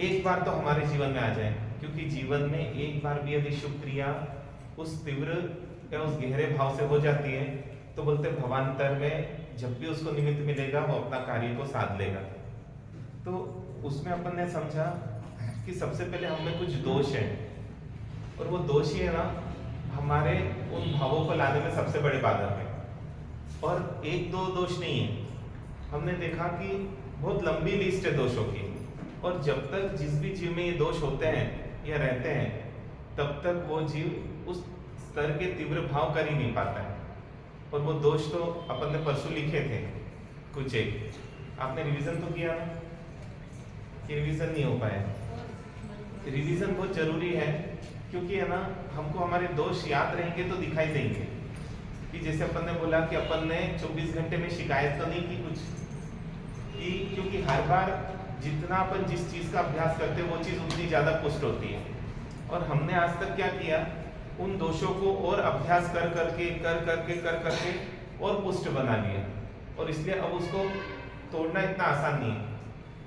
एक बार तो हमारे जीवन में आ जाए, क्योंकि जीवन में एक बार भी यदि शुभ क्रिया उस तीव्र या उस गहरे भाव से हो जाती है तो बोलते भवांतर में जब भी उसको निमित्त मिलेगा वो अपना कार्य को साध लेगा। तो उसमें अपन ने समझा कि सबसे पहले हमें कुछ दोष है, और वो दोष ही है ना हमारे उन भावों को लाने में सबसे बड़े बाधक है। और एक दो दोष नहीं है, हमने देखा कि बहुत लंबी लिस्ट है दोषों की, और जब तक जिस भी जीव में ये दोष होते हैं या रहते हैं तब तक वो जीव उस स्तर के तीव्र भाव कर ही नहीं पाता है। और वो दोष तो अपन ने परसों लिखे थे कुछ एक, आपने रिवीजन तो किया ना कि रिवीजन नहीं हो पाया? रिवीजन बहुत जरूरी है, क्योंकि है ना हमको हमारे दोष याद रहेंगे तो दिखाई देंगे। कि जैसे अपन ने बोला कि अपन ने 24 घंटे में शिकायत तो नहीं की कुछ कि, क्योंकि हर बार जितना अपन जिस चीज का अभ्यास करते हैं वो चीज उतनी ज्यादा पुष्ट होती है। और हमने आज तक क्या किया, उन दोषों को और अभ्यास कर करके और पुष्ट बना लिया, और इसलिए अब उसको तोड़ना इतना आसान नहीं है,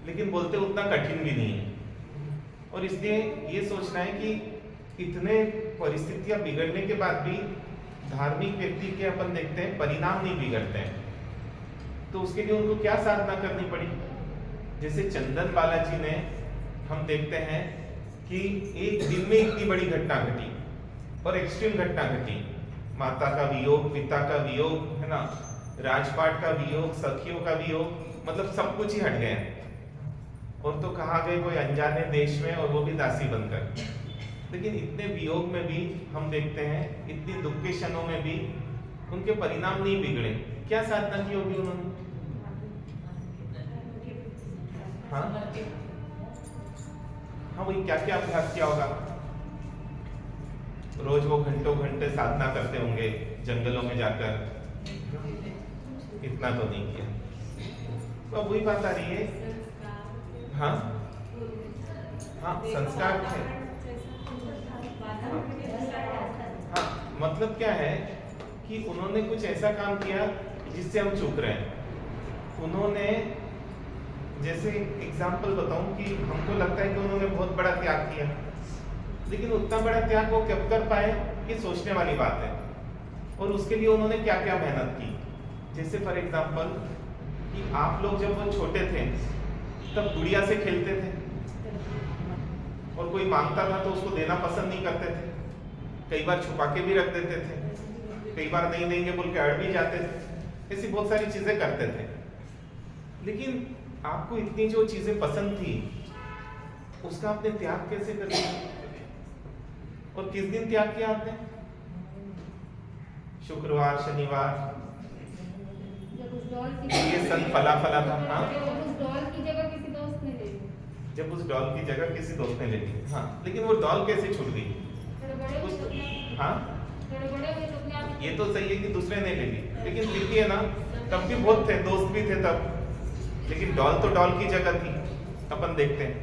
लेकिन बोलते उतना कठिन भी नहीं है। और इसलिए ये सोचना है कि इतने परिस्थितियां बिगड़ने के बाद भी धार्मिक व्यक्ति के अपन देखते हैं परिणाम नहीं बिगड़ते हैं, तो उसके लिए उनको क्या साधना करनी पड़ी। जैसे चंदन बालाजी ने हम देखते हैं कि एक दिन में इतनी बड़ी घटना घटी और एक्सट्रीम घटना घटी, माता का वियोग, पिता का वियोग, है ना, राजपाट का वियोग, सखियों का वियोग, मतलब सब कुछ ही हट गया। और तो कहा गए कोई अनजाने देश में, और वो भी दासी बनकर। लेकिन इतने वियोग में भी हम देखते हैं, इतनी दुख के क्षणों में भी उनके परिणाम नहीं बिगड़े। क्या साधना की होगी उन्होंने? हाँ हाँ, वही क्या क्या अभ्यास किया होगा। रोज वो घंटों घंटे साधना करते होंगे जंगलों में जाकर, इतना तो नहीं किया। तो अब वही बात आ रही है। हाँ हाँ, संस्कार थे। हाँ, मतलब क्या है कि उन्होंने कुछ ऐसा काम किया जिससे हम चूक रहे हैं। उन्होंने, जैसे एग्जाम्पल बताऊं कि हमको लगता है कि उन्होंने बहुत बड़ा त्याग किया, लेकिन उतना बड़ा त्याग वो कब कर पाए ये सोचने वाली बात है। और उसके लिए उन्होंने क्या क्या मेहनत की। जैसे फॉर एग्जाम्पल कि आप लोग जब वो छोटे थे तब गुड़िया से खेलते थे, और कोई मांगता था तो उसको देना पसंद नहीं करते थे, कई बार छुपा के भी रख देते थे, कई बार नहीं देंगे बोल के अड़ भी जाते थे, ऐसी बहुत सारी चीजें करते थे। लेकिन आपको इतनी जो चीजें पसंद थी उसका आपने त्याग कैसे कर दिया? और किस दिन त्याग किया आपने? शुक्रवार, शनिवार, ये सन फला फला था। हाँ, जब उस डॉल की जगह किसी दोस्त ने ले ली। हाँ, लेकिन वो डॉल कैसे छूट गई? हाँ, ये तो सही है कि दूसरे ने ले ली, लेकिन फिर भी है ना, तब भी बहुत थे, दोस्त भी थे तब, लेकिन डॉल तो डॉल की जगह थी। अपन देखते हैं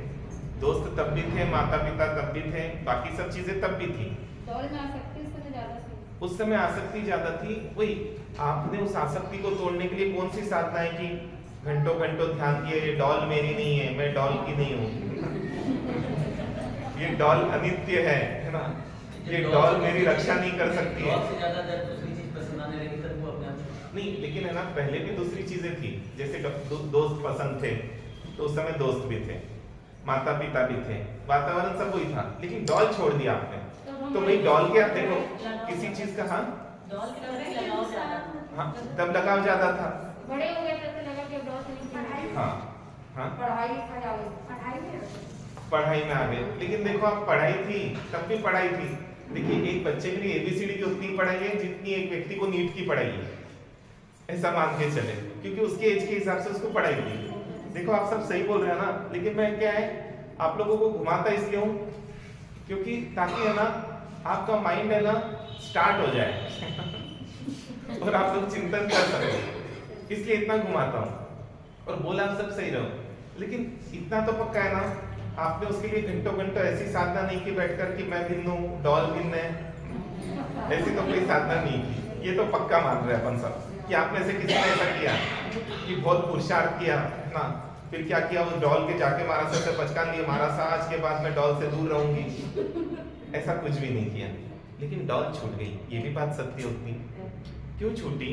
दोस्त तब भी थे, माता पिता तब भी थे, बाकी सब चीजें तब भी थी। उस समय आसक्ति ज्यादा थी। वही आपने उस आसक्ति को तोड़ने के लिए कौन सी साधनाएं की? घंटों घंटों ध्यान किए, ये डॉल मेरी नहीं है, मैं डॉल की नहीं हूँ, ये डॉल अनित्य है ना, ये डॉल मेरी रक्षा नहीं कर सकती है। नहीं, लेकिन है ना, पहले भी दूसरी चीजें थी, जैसे दोस्त पसंद थे तो उस समय दोस्त भी थे, माता पिता भी थे, वातावरण सब वही था, लेकिन डॉल छोड़ दिया आपने। तो भाई डॉल क्या, देखो किसी चीज का, हाँ तब लगाव ज्यादा था, बड़े हो गए तब लगा कि डॉल से नहीं। हाँ हाँ, पढ़ाई में आ गए। लेकिन देखो आप, पढ़ाई थी तब भी पढ़ाई थी। देखिए एक बच्चे के लिए एबीसीडी की उतनी पढ़ाई है जितनी एक व्यक्ति को नीट की पढ़ाई है, ऐसा मान के चले, क्योंकि उसके एज के हिसाब से उसको पढ़ाई थी। देखो आप सब सही बोल रहे हैं ना, लेकिन मैं क्या है आप लोगों को घुमाता इसलिए हूँ क्योंकि ताकि है ना आपका माइंड है ना स्टार्ट हो जाए और आप लोग चिंतन कर सके, इसलिए इतना घुमाता हूँ। और बोला आप सब सही रहो, लेकिन इतना तो पक्का है ना, आपने उसके लिए घंटों घंटों ऐसी साधना नहीं की बैठकर कि मैं भिन्न हूँ, डॉल भिन्न है, ऐसी तो कोई साधना नहीं की। ये तो पक्का मान रहे हैं अपन सब कि आपने से किसी ने ऐसा किया कि बहुत पुरुषार्थ किया ना, फिर क्या किया, उस डॉल के जाके मारा, सर से पचकान लिए, मारा सा आज के बाद मैं डॉल से दूर रहूंगी, ऐसा कुछ भी नहीं किया। लेकिन डॉल छूट गई, ये भी बात सत्य होती। क्यों छूटी?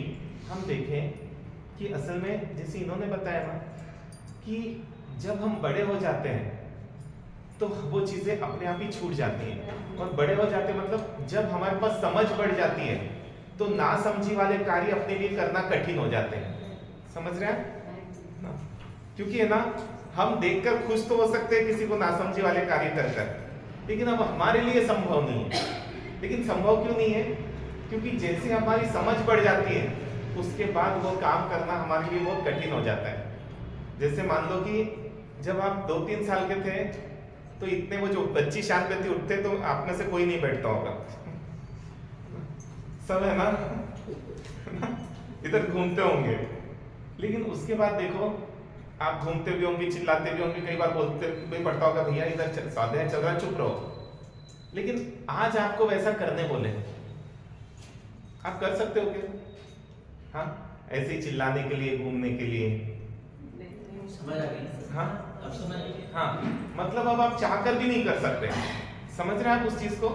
हम देखें कि असल में जैसे इन्होंने बताया ना कि जब हम बड़े हो जाते हैं तो वो चीजें अपने आप ही छूट जाती हैं, और बड़े हो जाते मतलब जब हमारे पास समझ बढ़ जाती है तो ना समझी वाले कार्य अपने लिए करना कठिन हो जाते हैं। समझ रहे हैं ना? क्योंकि है ना, हम देखकर खुश तो हो सकते हैं किसी को नासमझी वाले कार्य कर कर, लेकिन अब हमारे लिए संभव नहीं है। लेकिन संभव क्यों नहीं है? क्योंकि जैसे हमारी समझ बढ़ जाती है उसके बाद वो काम करना हमारे लिए बहुत कठिन हो जाता है। जैसे मान लो कि जब आप 2-3 साल के थे तो इतने वो जो बच्ची शान पे थी उठते तो आप में से कोई नहीं बैठता होगा, सब है ना इधर घूमते होंगे। लेकिन उसके बाद देखो आप घूमते भी होंगे, चिल्लाते भी होंगे, कई बार बोलते भी पड़ता होगा भैया इधर साधे चल रहा, चुप रहो। लेकिन आज आपको वैसा करने बोले, आप कर सकते हो क्या? हाँ, ऐसे ही चिल्लाने के लिए, घूमने के लिए। समझ आ गई? हाँ अब समझ आ गई? हाँ, मतलब अब आप चाहकर भी नहीं कर सकते। समझ रहे हैं आप उस चीज को?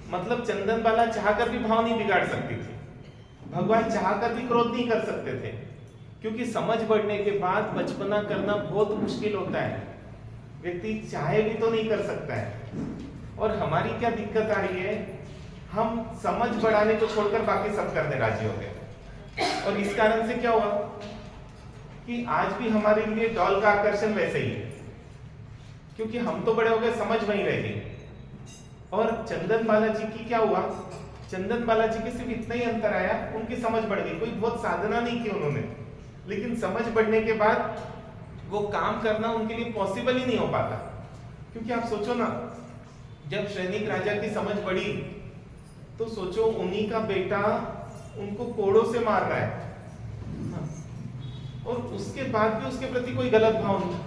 मतलब चंदन बाला चाहकर भी भाव नहीं बिगाड़ सकती थी, भगवान चाहकर भी क्रोध नहीं कर सकते थे, क्योंकि समझ बढ़ने के बाद बचपना करना बहुत मुश्किल होता है। व्यक्ति चाहे भी तो नहीं कर सकता है। और हमारी क्या दिक्कत आ रही है, हम समझ बढ़ाने को छोड़कर बाकी सब करने राजी हो गए। और इस कारण से क्या हुआ कि आज भी हमारे लिए डॉल का आकर्षण वैसे ही है, क्योंकि हम तो बड़े हो गए, समझ वहीं रह गई। और चंदन बालाजी की क्या हुआ, चंदन बालाजी के सिर्फ इतना ही अंतर आया, उनकी समझ बढ़ गई। कोई बहुत साधना नहीं की उन्होंने, लेकिन समझ बढ़ने के बाद वो काम करना उनके लिए पॉसिबल ही नहीं हो पाता। क्योंकि आप सोचो ना, जब सैनिक राजा की समझ बढ़ी तो सोचो उन्हीं का बेटा उनको कोड़ों से मार रहा है, और उसके बाद भी उसके प्रति कोई गलत भाव नहीं।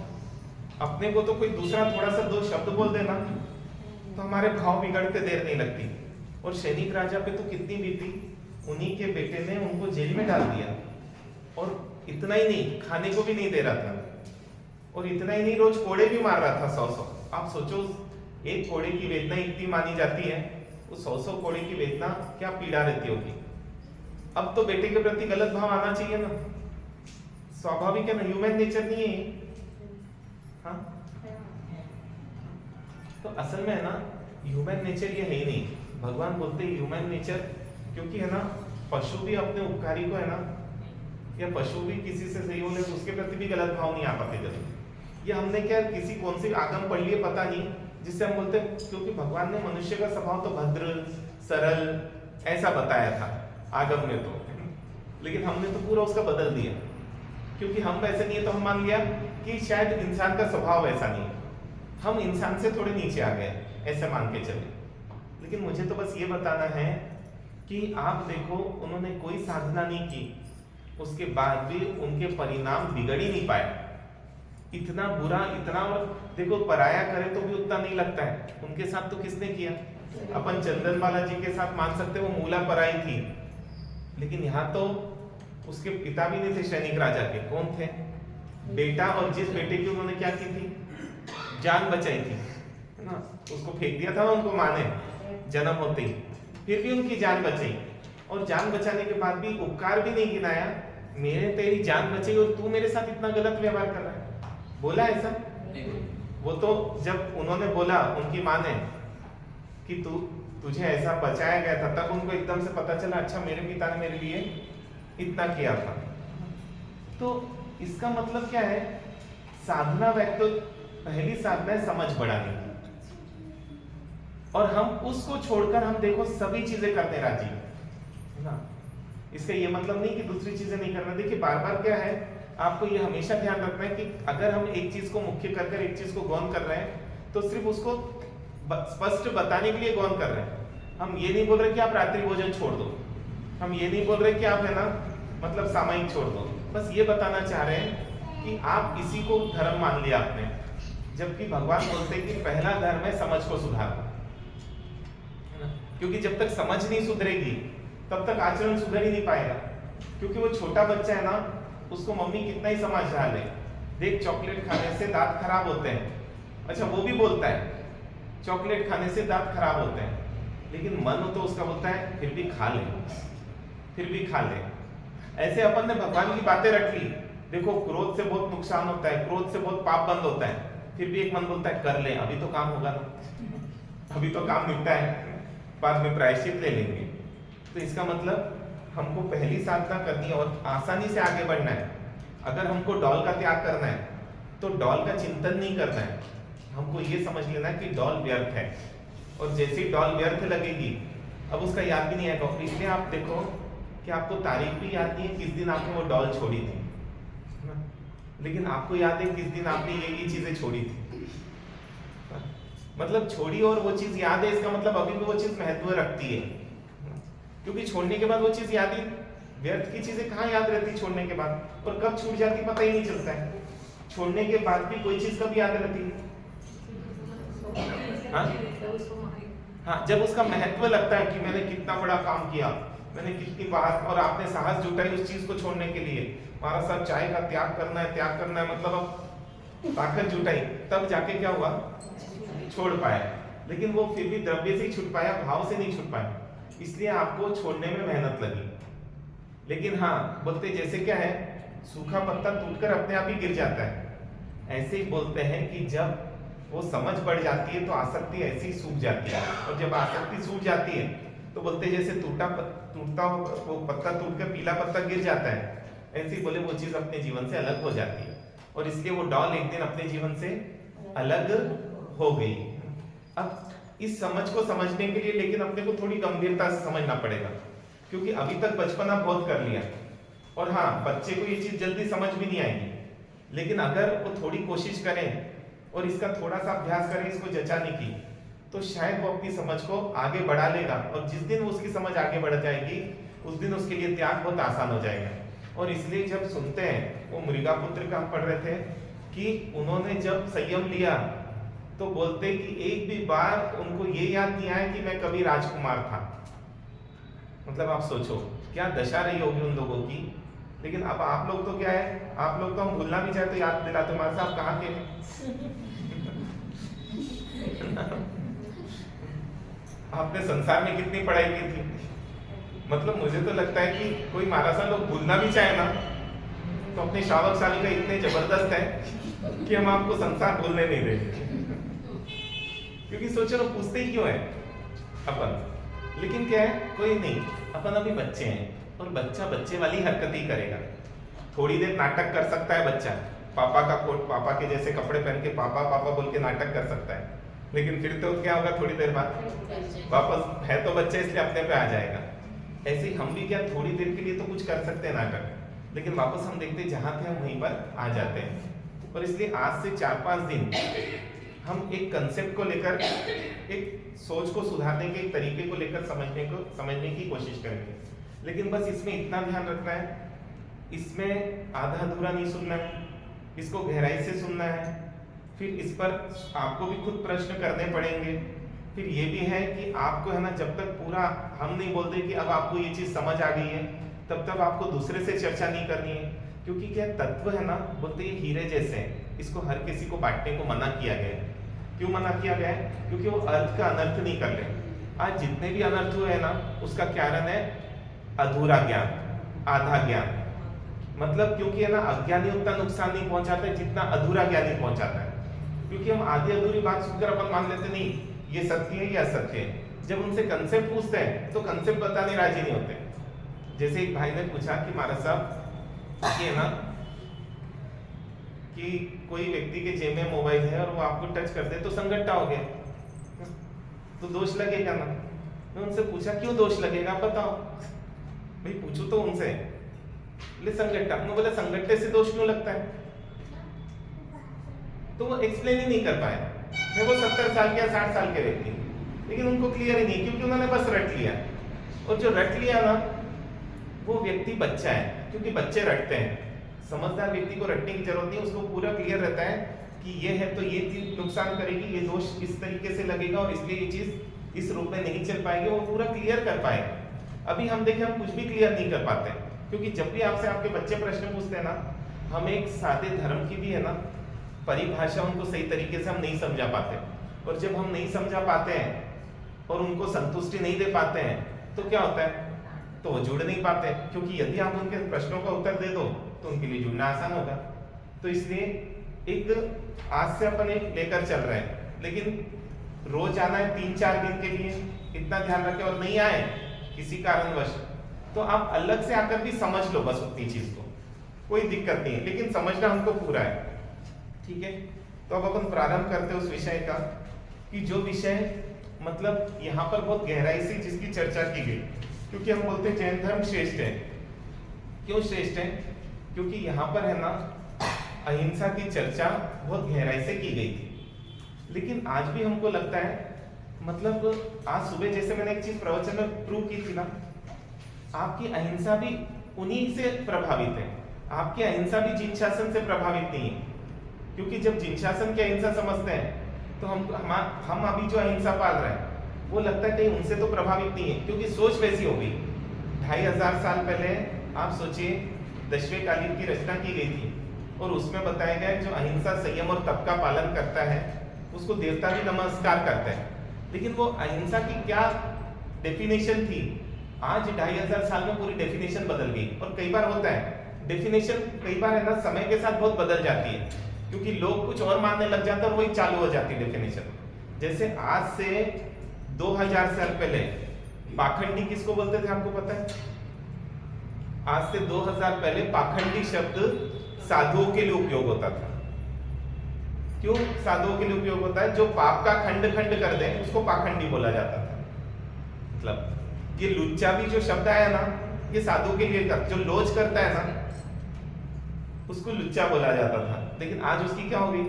अपने को तो कोई दूसरा थोड़ा सा 2 शब्द बोल देना तो हमारे भाव बिगड़ते देर नहीं लगती। और सैनिक राजा पे तो कितनी बीती, उन्हीं के बेटे ने उनको जेल में डाल दिया। और इतना ही नहीं, खाने को भी नहीं दे रहा था, और इतना ही नहीं, रोज कोड़े भी मार रहा था 100-100। आप सोचो एक कोड़े की वेदना इतनी मानी जाती है, वो 100-100 कोड़े की वेदना क्या पीड़ा रहती होगी। अब तो बेटे के प्रति गलत भाव आना चाहिए ना, स्वाभाविक है ना, ह्यूमन नेचर नहीं है। हाँ, तो असल में है ना, ह्यूमन नेचर ये है ही नहीं। भगवान बोलते हैं ह्यूमन नेचर, क्योंकि है ना, पशु भी अपने उपकारी को है ना, या पशु भी किसी से सही होने तो उसके प्रति भी गलत भाव नहीं आ पाते जल्दी। ये हमने क्या किसी कौन सी आगम पढ़ लिए पता नहीं, जिससे हम बोलते हैं, क्योंकि भगवान ने मनुष्य का स्वभाव तो भद्र सरल ऐसा बताया था आगम में तो, लेकिन हमने तो पूरा उसका बदल दिया। क्योंकि हम वैसे नहीं है तो हम मान लिया कि शायद इंसान का स्वभाव ऐसा नहीं है, हम इंसान से थोड़े नीचे आ गए, ऐसे मान के चले। लेकिन मुझे तो बस ये बताना है कि आप देखो, उन्होंने कोई साधना नहीं की, उसके बाद भी उनके परिणाम बिगड़ ही नहीं पाए। इतना बुरा, इतना, और देखो पराया करे तो भी उतना नहीं लगता है। उनके साथ तो किसने किया? अपन चंदन बालाजी के साथ मान सकते वो मूला पराई थी, लेकिन यहाँ तो उसके पिता भी नहीं थे सैनिक राजा के। कौन थे? बेटा। और जिस बेटे की उन्होंने क्या की थी, जान बचाई थी, है ना, उसको फेंक दिया था ना उनको माँ ने जन्म होते ही, फिर भी उनकी जान बचाई। और जान बचाने के बाद भी उपकार भी नहीं गिनाया, मेरे तेरी जान बचाई और तू मेरे साथ इतना गलत व्यवहार कर रहा है, बोला ऐसा? वो तो जब उन्होंने बोला उनकी माँ ने कि तुझे ऐसा बचाया गया था, तब उनको एकदम से पता चला, अच्छा मेरे पिता ने मेरे लिए इतना किया था। तो इसका मतलब क्या है, साधना तो पहली साधना है समझ बढ़ाने की, और हम उसको छोड़कर हम देखो सभी चीजें करने राजी है ना। इसका ये मतलब नहीं कि दूसरी चीजें नहीं करना। देखिए बार बार क्या है, आपको ये हमेशा ध्यान रखना है कि अगर हम एक चीज को मुख्य कर एक चीज को गौण कर रहे हैं तो सिर्फ उसको स्पष्ट बताने के लिए गौण कर रहे हैं। हम ये नहीं बोल रहे कि आप रात्रि भोजन छोड़ दो, हम ये नहीं बोल रहे कि आप है ना मतलब सामायिक छोड़ दो, बस ये बताना चाह रहे हैं कि आप इसी को धर्म मान लिया आपने, जबकि भगवान बोलते हैं कि पहला धर्म है समझ को सुधारना, क्योंकि जब तक समझ नहीं सुधरेगी तब तक आचरण सुधर ही नहीं पाएगा। क्योंकि वो छोटा बच्चा है ना, उसको मम्मी कितना ही समझा ले, देख चॉकलेट खाने से दांत खराब होते हैं। अच्छा वो भी बोलता है चॉकलेट खाने से दांत खराब होते हैं, लेकिन मन तो उसका बोलता है फिर भी खा ले, फिर भी खा ले। ऐसे अपन ने भगवान की बातें रख ली, देखो क्रोध से बहुत नुकसान होता है, क्रोध से बहुत पाप बंद होता है, फिर भी एक मन बोलता है कर ले, अभी तो काम होगा ना, अभी तो काम निपटा है, बाद में प्रायश्चित ले लेंगे। तो इसका मतलब हमको पहली साधना करनी है और आसानी से आगे बढ़ना है। अगर हमको डॉल का त्याग करना है तो डॉल का चिंतन नहीं करना है, हमको ये समझ लेना है कि डॉल व्यर्थ है, और जैसी डॉल व्यर्थ लगेगी अब उसका याद भी नहीं आएगा। इसलिए आप देखो कि आपको तारीख भी याद नहीं है किस दिन आपने वो डॉल छोड़ी थी, लेकिन आपको याद है किस दिन आपने ये चीजें छोड़ी थी। मतलब छोड़ी और वो चीज याद है, इसका मतलब अभी भी वो चीज महत्व रखती है, क्योंकि छोड़ने के बाद वो चीज याद ही, व्यर्थ की चीजें कहाँ याद रहती छोड़ने के बाद, और कब छूट जाती पता ही नहीं चलता है। छोड़ने के बाद भी कोई चीज कब याद रहती है? हाँ, जब उसका महत्व लगता है कि मैंने कितना बड़ा काम किया, मैंने कितनी बात, और आपने साहस जुटाई उस चीज को छोड़ने के लिए। महाराज साहब चाय का त्याग करना है, त्याग करना है, मतलब अब ताकत जुटाई, तब जाके क्या हुआ, छोड़ पाया। लेकिन वो फिर भी द्रव्य से ही छूट पाया, भाव से नहीं छूट पाया, इसलिए आपको छोड़ने में मेहनत लगी। लेकिन हाँ बोलते जैसे क्या है, सूखा पत्ता टूटकर अपने आप ही गिर जाता है, ऐसे ही बोलते हैं कि जब वो समझ बढ़ जाती है तो आसक्ति ऐसे ही सूख जाती है, और जब आसक्ति सूख जाती है तो बोलते जैसे टूटता वो पत्ता टूटकर पीला पत्ता गिर जाता है, ऐसे ही बोले वो चीज अपने जीवन से अलग हो जाती है, और इसलिए वो डॉल एक दिन अपने जीवन से अलग हो गई। अब इस समझ को समझने के लिए लेकिन अपने को थोड़ी गंभीरता से समझना पड़ेगा, क्योंकि अभी तक बचपना बहुत कर लिया, और हाँ बच्चे को ये चीज जल्दी समझ भी नहीं आएगी, लेकिन अगर वो थोड़ी कोशिश करें और इसका थोड़ा सा अभ्यास करें इसको जचाने की, तो शायद वो अपनी समझ को आगे बढ़ा लेगा, और जिस दिन उसकी समझ आगे बढ़ जाएगी उस दिन उसके लिए त्याग बहुत आसान हो जाएगा। और इसलिए जब सुनते हैं, वो मृगापुत्र का हम पढ़ रहे थे कि उन्होंने जब संयम लिया तो बोलते कि एक भी बार उनको ये याद नहीं आया कि मैं कभी राजकुमार था। मतलब आप सोचो क्या दशा रही होगी उन लोगों की। लेकिन अब आप लोग तो क्या है, आप लोग तो हम भूलना भी चाहे तो याद दिलाते, हमारे साहब कहाँ के आपने संसार में कितनी पढ़ाई की थी। मतलब मुझे तो लगता है कि कोई महाराज साहब लोग भूलना भी चाहे ना तो अपने श्रावक शालिका इतने जबरदस्त है कि हम आपको संसार भूलने नहीं देंगे। क्योंकि सोचो ना, पूछते ही क्यों है अपन, लेकिन क्या है कोई नहीं, अपन अभी बच्चे हैं और बच्चा बच्चे वाली हरकत ही करेगा। थोड़ी देर नाटक कर सकता है बच्चा, पापा का कोट, पापा के जैसे कपड़े पहन के पापा पापा बोल के नाटक कर सकता है, लेकिन फिर तो क्या होगा, थोड़ी देर बाद वापस है तो बच्चा इसलिए अपने पे आ जाएगा। ऐसे ही हम भी क्या थोड़ी देर के लिए तो कुछ कर सकते हैं नाटक, लेकिन वापस हम देखते जहां थे हम वहीं पर आ जाते हैं। और इसलिए आज से 4-5 दिन हम एक कंसेप्ट को लेकर, एक सोच को सुधारने के एक तरीके को लेकर समझने की कोशिश करेंगे। लेकिन बस इसमें इतना ध्यान रखना है, इसमें आधा अधूरा नहीं सुनना है, इसको गहराई से सुनना है। फिर इस पर आपको भी खुद प्रश्न करने पड़ेंगे। फिर ये भी है कि आपको है ना, जब तक पूरा हम नहीं बोलते कि अब आपको ये चीज समझ आ गई है, तब तक आपको दूसरे से चर्चा नहीं करनी है। क्योंकि क्या तत्व है ना, बोलते ये हीरे जैसे हैं, इसको हर किसी को बांटने को मना किया गया है। क्यों मना किया गया है? क्योंकि वो अर्थ का अनर्थ नहीं कर ले। आज जितने भी अनर्थ हुए हैं ना, उसका कारण है अधूरा ज्ञान, आधा ज्ञान। मतलब क्योंकि है ना, अज्ञानी उतना नुकसान नहीं पहुंचाता है जितना अधूरा ज्ञानी पहुंचाता है। क्योंकि हम आधी अधूरी बात सुनकर अपन मान लेते नहीं ये सत्य है, ये असत्य है। जब उनसे कंसेप्ट पूछते हैं तो कंसेप्ट बताने राजी नहीं होते। जैसे एक भाई ने पूछा कि महाराज साहब ये ना कि कोई व्यक्ति के जेब में मोबाइल है और वो आपको टच कर दे तो संगट्टा हो गया, तो दोष लगेगा ना। मैं उनसे पूछा क्यों दोष लगेगा, बताओ भाई, पूछू तो उनसे, ले संगट्टा। उन्होंने बोला संगट्टे से दोष क्यों लगता है, तो वो एक्सप्लेन ही नहीं कर पाए। मैं वो 70 साल के या 60 साल के व्यक्ति, लेकिन उनको क्लियर ही नहीं, क्योंकि उन्होंने बस रट लिया। और जो रट लिया ना, वो व्यक्ति बच्चा है, क्योंकि बच्चे रटते हैं। समझदार व्यक्ति को रटने की जरूरत नहीं, उसको पूरा क्लियर रहता है कि ये है तो ये चीज नुकसान करेगी, ये दोष इस तरीके से लगेगा और इसलिए ये चीज इस रूप में नहीं चल पाएगी, वो पूरा क्लियर कर पाएगा। अभी हम देखें, हम कुछ भी क्लियर नहीं कर पाते, क्योंकि जब भी आपसे आपके बच्चे प्रश्न पूछते हैं ना, हम एक सादे धर्म की भी है ना परिभाषा उनको सही तरीके से हम नहीं समझा पाते, और जब हम नहीं समझा पाते हैं और उनको संतुष्टि नहीं दे पाते हैं तो क्या होता है, तो वो जुड़ नहीं पाते, क्योंकि यदि आप उनके प्रश्नों का उत्तर दे दो तो उनके लिए जुड़ना आसान होगा। तो इसलिए एक आज से अपन एक लेकर चल रहे हैं, लेकिन रोज आना है 3-4 दिन के लिए, इतना ध्यान रखें, और नहीं आए किसी कारणवश तो आप अलग से आकर भी समझ लो बस उतनी चीज को, कोई दिक्कत नहीं है, लेकिन समझना हमको पूरा है। ठीक है, तो अब अपन प्रारंभ करते हैं उस विषय का कि जो विषय मतलब यहाँ पर बहुत गहराई से जिसकी चर्चा की गई, क्योंकि हम बोलते हैं जैन धर्म श्रेष्ठ है। क्यों श्रेष्ठ है? क्योंकि यहाँ पर है ना अहिंसा की चर्चा बहुत गहराई से की गई थी, लेकिन आज भी हमको लगता है, मतलब आज सुबह जैसे मैंने एक चीज प्रवचन में प्रूव की थी ना, आपकी अहिंसा भी उन्हीं से प्रभावित है, आपकी अहिंसा भी जिन शासन से प्रभावित नहीं है। क्योंकि जब जिन शासन की अहिंसा समझते हैं तो हम अभी जो अहिंसा पाल रहे हैं वो लगता है कहीं उनसे तो प्रभावित नहीं है, क्योंकि सोच वैसी हो गई। 2500 साल पहले आप सोचिए 10वें कालीन की रचना की गई थी, और उसमें बताया गया जो अहिंसा संयम और तप का पालन करता है उसको देवता भी नमस्कार करते हैं। लेकिन वो अहिंसा की क्या डेफिनेशन थी, आज 2500 साल में पूरी डेफिनेशन बदल गई। और कई बार होता है डेफिनेशन कई बार है ना समय के साथ बहुत बदल जाती है, क्योंकि लोग कुछ और मानने लग जाते हैं और वही चालू हो जाती है डेफिनेशन। जैसे आज से 2000 साल पहले पाखंडी किसको बोलते थे आपको पता है? आज से 2000 पहले पाखंडी शब्द साधुओं के लिए उपयोग होता था। क्यों साधुओं के लिए उपयोग होता है? जो पाप का खंड खंड कर दे उसको पाखंडी बोला जाता था। मतलब ये लुच्चा भी जो शब्द आया ना, ये साधु के लिए जो लोच करता है ना उसको लुच्चा बोला जाता था, लेकिन आज उसकी क्या हो गई,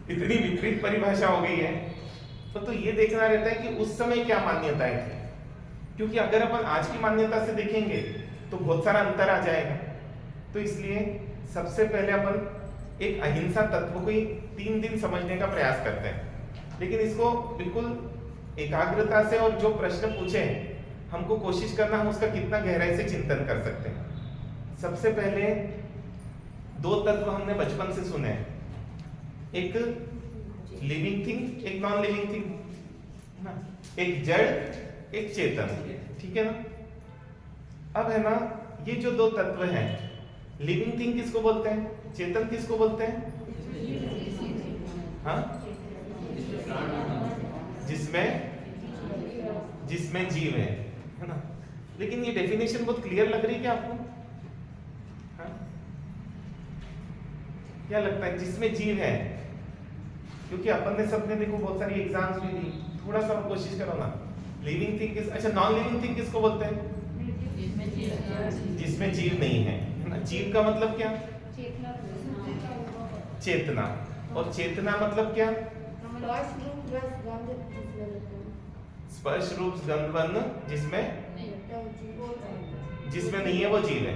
इतनी विपरीत परिभाषा हो गई है। तो ये देखना रहता है कि उस समय क्या मान्यताएं थी, क्योंकि अगर अपन आज की मान्यता से देखेंगे तो बहुत सारा अंतर आ जाएगा। तो इसलिए सबसे पहले अपन एक अहिंसा तत्व को ही 3 दिन समझने का प्रयास करते हैं, लेकिन इसको बिल्कुल एकाग्रता से, और जो प्रश्न पूछे हमको कोशिश करना हम उसका कितना गहराई से चिंतन कर सकते हैं। सबसे पहले 2 तत्व हमने बचपन से सुने हैं, एक लिविंग थिंग, एक नॉन लिविंग थिंग, एक जड़, एक चेतन। ठीक है ना? अब है ना ये जो 2 तत्व हैं, लिविंग थिंग किसको बोलते हैं, चेतन किसको बोलते हैं? हाँ, जिसमें जीव है ना? लेकिन ये डेफिनेशन बहुत क्लियर लग रही है क्या आपको? हाँ? क्या लगता है जिसमें जीव है? क्योंकि अपन ने सबने देखो बहुत सारी एग्जाम्स भी दी, थोड़ा सा कोशिश करो ना। लिविंग थिंग किस, अच्छा नॉन लिविंग थिंग किसको बोलते हैं? जिसमें जीव नहीं है ना? जीव का मतलब क्या? चेतना। और चेतना मतलब क्या? स्पर्श रूप गंध वर्ण जिसमें नहीं है वो जीव है,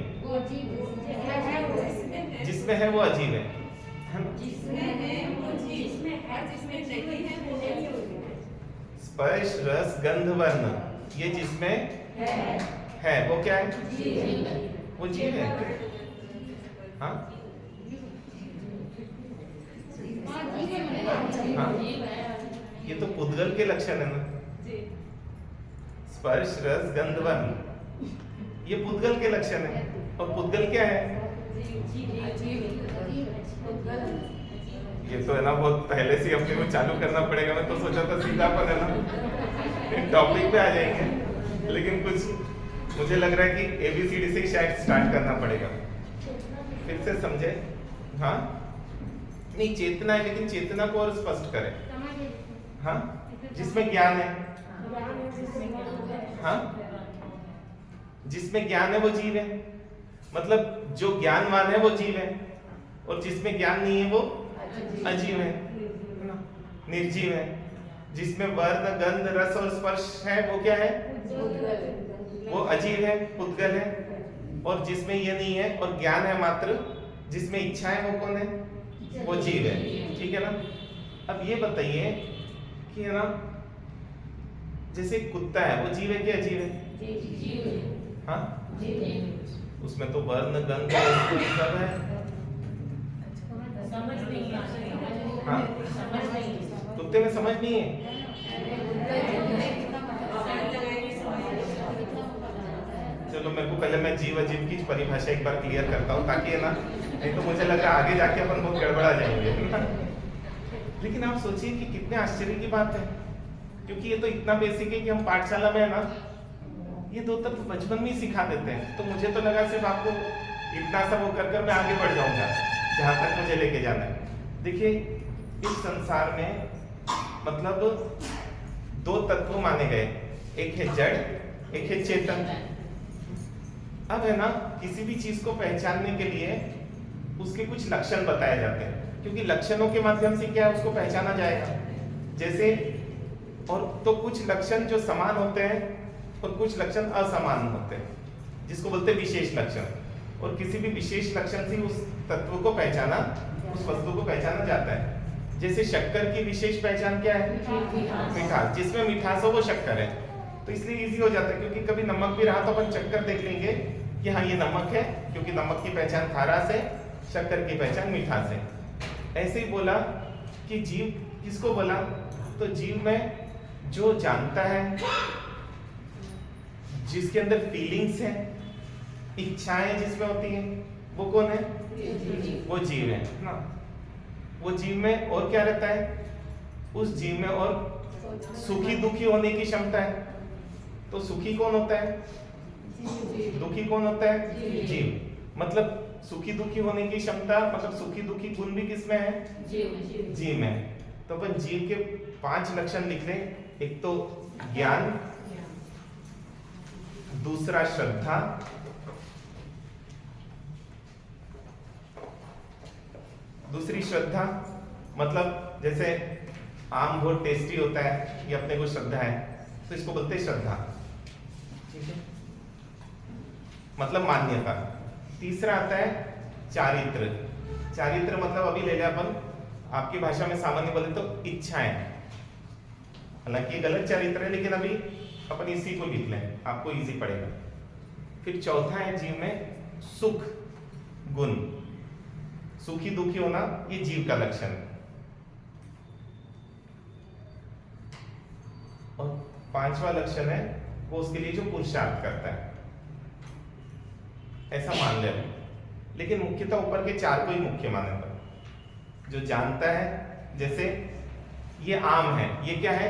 जिसमें है वो अजीब है ना? स्पर्श रस गंध वर्ण ये जिसमें है वो क्या है? वो जीव है। हाँ? हाँ? ये तो पुद्गल के लक्षण है ना, स्पर्श रस गंध वर्ण ये पुद्गल के लक्षण है। और पुद्गल क्या है? ये तो है ना बहुत पहले से अपने को चालू करना पड़ेगा। मैं तो सोचा था सीधा अपन है ना टॉपिक पे आ जाएंगे, लेकिन कुछ मुझे लग रहा है कि ABCD से शायद स्टार्ट करना पड़ेगा। फिर से समझे? हाँ नहीं, चेतना है, लेकिन चेतना को और स्पष्ट करें। हाँ, जिसमें ज्ञान है। हाँ, जिसमें ज्ञान है वो जीव है, मतलब जो ज्ञानवान है वो जीव है, और जिसमें ज्ञान नहीं है वो अजीव है ना, निर्जीव है। जिसमें वर्ण गंध रस और स्पर्श है वो क्या है? वो अजीव है, पुद्गल है। और जिसमें ये नहीं है और ज्ञान है मात्र, जिसमें इच्छा है वो कौन है? वो जीव है। ठीक है ना? अब ये बताइए कि है ना जैसे कुत्ता है वो जीव है कि अजीव है? हाँ? उसमें तो वर्ण गंध सब है। समझ नहीं है। हाँ, समझ नहीं है। कुत्ते में समझ नहीं है। चलो मेरे को पहले मैं जीव अजीव की परिभाषा एक बार क्लियर करता हूँ, ताकि है ना, नहीं तो मुझे लग रहा है आगे जाके अपन बहुत गड़बड़ा जाएंगे। लेकिन आप सोचिए कि कितने आश्चर्य की बात है, क्योंकि ये तो इतना बेसिक है कि हम पाठशाला में है ना, ये दो तत्व बचपन में ही सिखा देते हैं। तो मुझे तो लगा सिर्फ आपको इतना सा वो कर मैं आगे बढ़ जाऊंगा जहां तक मुझे लेके जाना है। देखिए, इस संसार में मतलब दो तत्व माने गए, एक है जड़, एक है चेतन। अब है ना, किसी भी चीज को पहचानने के लिए उसके कुछ लक्षण बताए जाते हैं, क्योंकि लक्षणों के माध्यम से क्या है, उसको पहचाना जाएगा। जैसे और तो कुछ लक्षण जो समान होते हैं और कुछ लक्षण असमान होते हैं, जिसको बोलते हैं विशेष लक्षण। और किसी भी विशेष लक्षण से उस तत्व को पहचाना, उस वस्तु को पहचाना जाता है। जैसे शक्कर की विशेष पहचान क्या है? मिठास। जिसमें मिठास हो वो शक्कर है। तो इसलिए इजी हो जाता है, क्योंकि कभी नमक भी रहा तो अपन चक्कर देख लेंगे कि हाँ ये नमक है, क्योंकि नमक की पहचान खारास है, शक्कर की पहचान मिठास है। ऐसे ही बोला कि जीव किसको बोला, तो जीव में जो जानता है, जिसके अंदर फीलिंग्स है, इच्छाएं जिसमें होती हैं, वो कौन है? वो जीव है ना। वो जीव में और क्या रहता है? उस जीव में और सुखी दुखी होने की क्षमता है। तो सुखी कौन होता है? दुखी कौन होता है? जीव। मतलब सुखी दुखी होने की क्षमता, मतलब सुखी दुखी गुण भी किसमें है? जीव में। तो अपन जीव के 5 लक्षण लिख लें। एक तो ज्ञान, दूसरा श्रद्धा, दूसरी श्रद्धा मतलब जैसे आम बहुत टेस्टी होता है, ये अपने को श्रद्धा है, तो इसको बोलते हैं श्रद्धा। ठीक है, मतलब मान्यता। तीसरा आता है चारित्र। चारित्र मतलब अभी ले ले अपन, आपकी भाषा में सामान्य बोले तो इच्छाएं। हालांकि ये गलत चरित्र है, लेकिन अभी अपन इसी को लिख लें, आपको इजी पड़ेगा। फिर चौथा है जीव में सुख गुण। सुखी दुखी होना ये जीव का लक्षण है। और 5वां लक्षण है वो उसके लिए जो पुरुषार्थ करता है, ऐसा मान ले। लेकिन मुख्यतः ऊपर के 4 को ही मुख्य माने पर। जो जानता है, जैसे ये आम है, ये क्या है?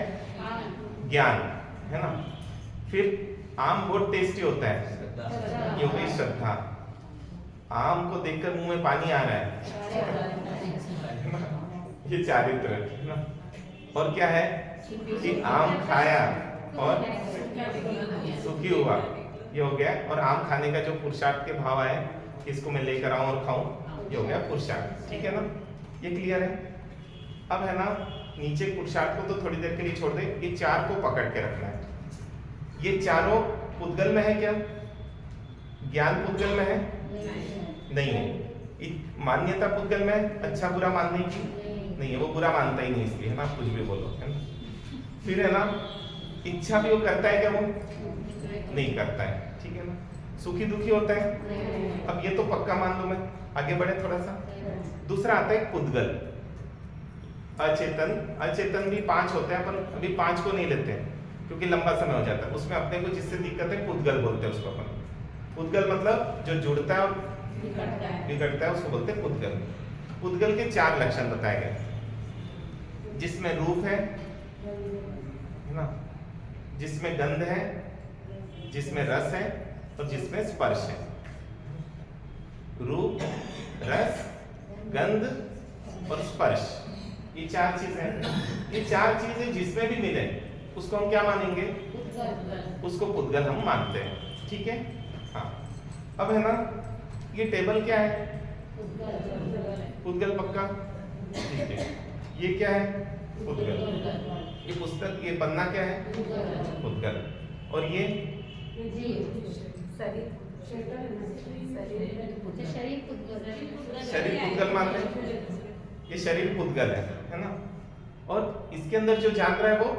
ज्ञान है ना। फिर आम बहुत टेस्टी होता है, ये हो गई श्रद्धा। आम को देखकर मुंह में पानी आ रहा है, ये चारित्र है ना। और क्या है कि आम खाया और सुखी हुआ, ये हो गया। और आम खाने का जो पुरुषार्थ के भाव आए, इसको मैं लेकर आऊं और खाऊं, ये हो गया पुरुषार्थ। ठीक है ना, ये क्लियर है। अब है ना, नीचे पुरुषार्थ को तो थोड़ी देर के लिए छोड़ दे, ये 4 को पकड़ के रखना है। ये चारों पुद्गल में है क्या? ज्ञान पुद्गल में है? नहीं है। मान्यता पुद्गल में अच्छा बुरा मानने की नहीं है, वो बुरा मानता ही नहीं, इसलिए है ना, कुछ भी बोलो, है ना। फिर है ना, इच्छा भी वो करता है क्या? वो नहीं करता है। ठीक है ना। सुखी दुखी होता है, अब ये तो पक्का मान लो। मैं आगे बढ़े थोड़ा सा। दूसरा आता है पुद्गल, अचेतन। अचेतन भी 5 होते हैं, पर अभी 5 को नहीं लेते हैं क्योंकि लंबा समय हो जाता है। उसमें अपने को जिससे दिक्कत है, पुद्गल बोलते हैं उसको अपन। पुद्गल मतलब जो जुड़ता है और बिगड़ता है, उसको बोलते हैं पुद्गल। पुद्गल के 4 लक्षण बताए गए, जिसमें रूप है ना, जिसमें गंध है, जिसमें रस है और जिसमें स्पर्श है। रूप, रस, गंध और स्पर्श, ये 4 चीजें। ये 4 चीजें जिसमें भी मिले उसको हम क्या मानेंगे? उसको पुद्गल हम मानते हैं। ठीक है। हाँ, अब है ना, ये टेबल क्या है? पुद्गल पक्का। ठीक है, ये क्या है? पुद्गल। ये पुस्तक, ये पन्ना क्या है? पुद्गल। और ये शरीर पुद्गल मान रहे, ये शरीर पुद्गल है ना। और इसके अंदर जो जान रहा है वो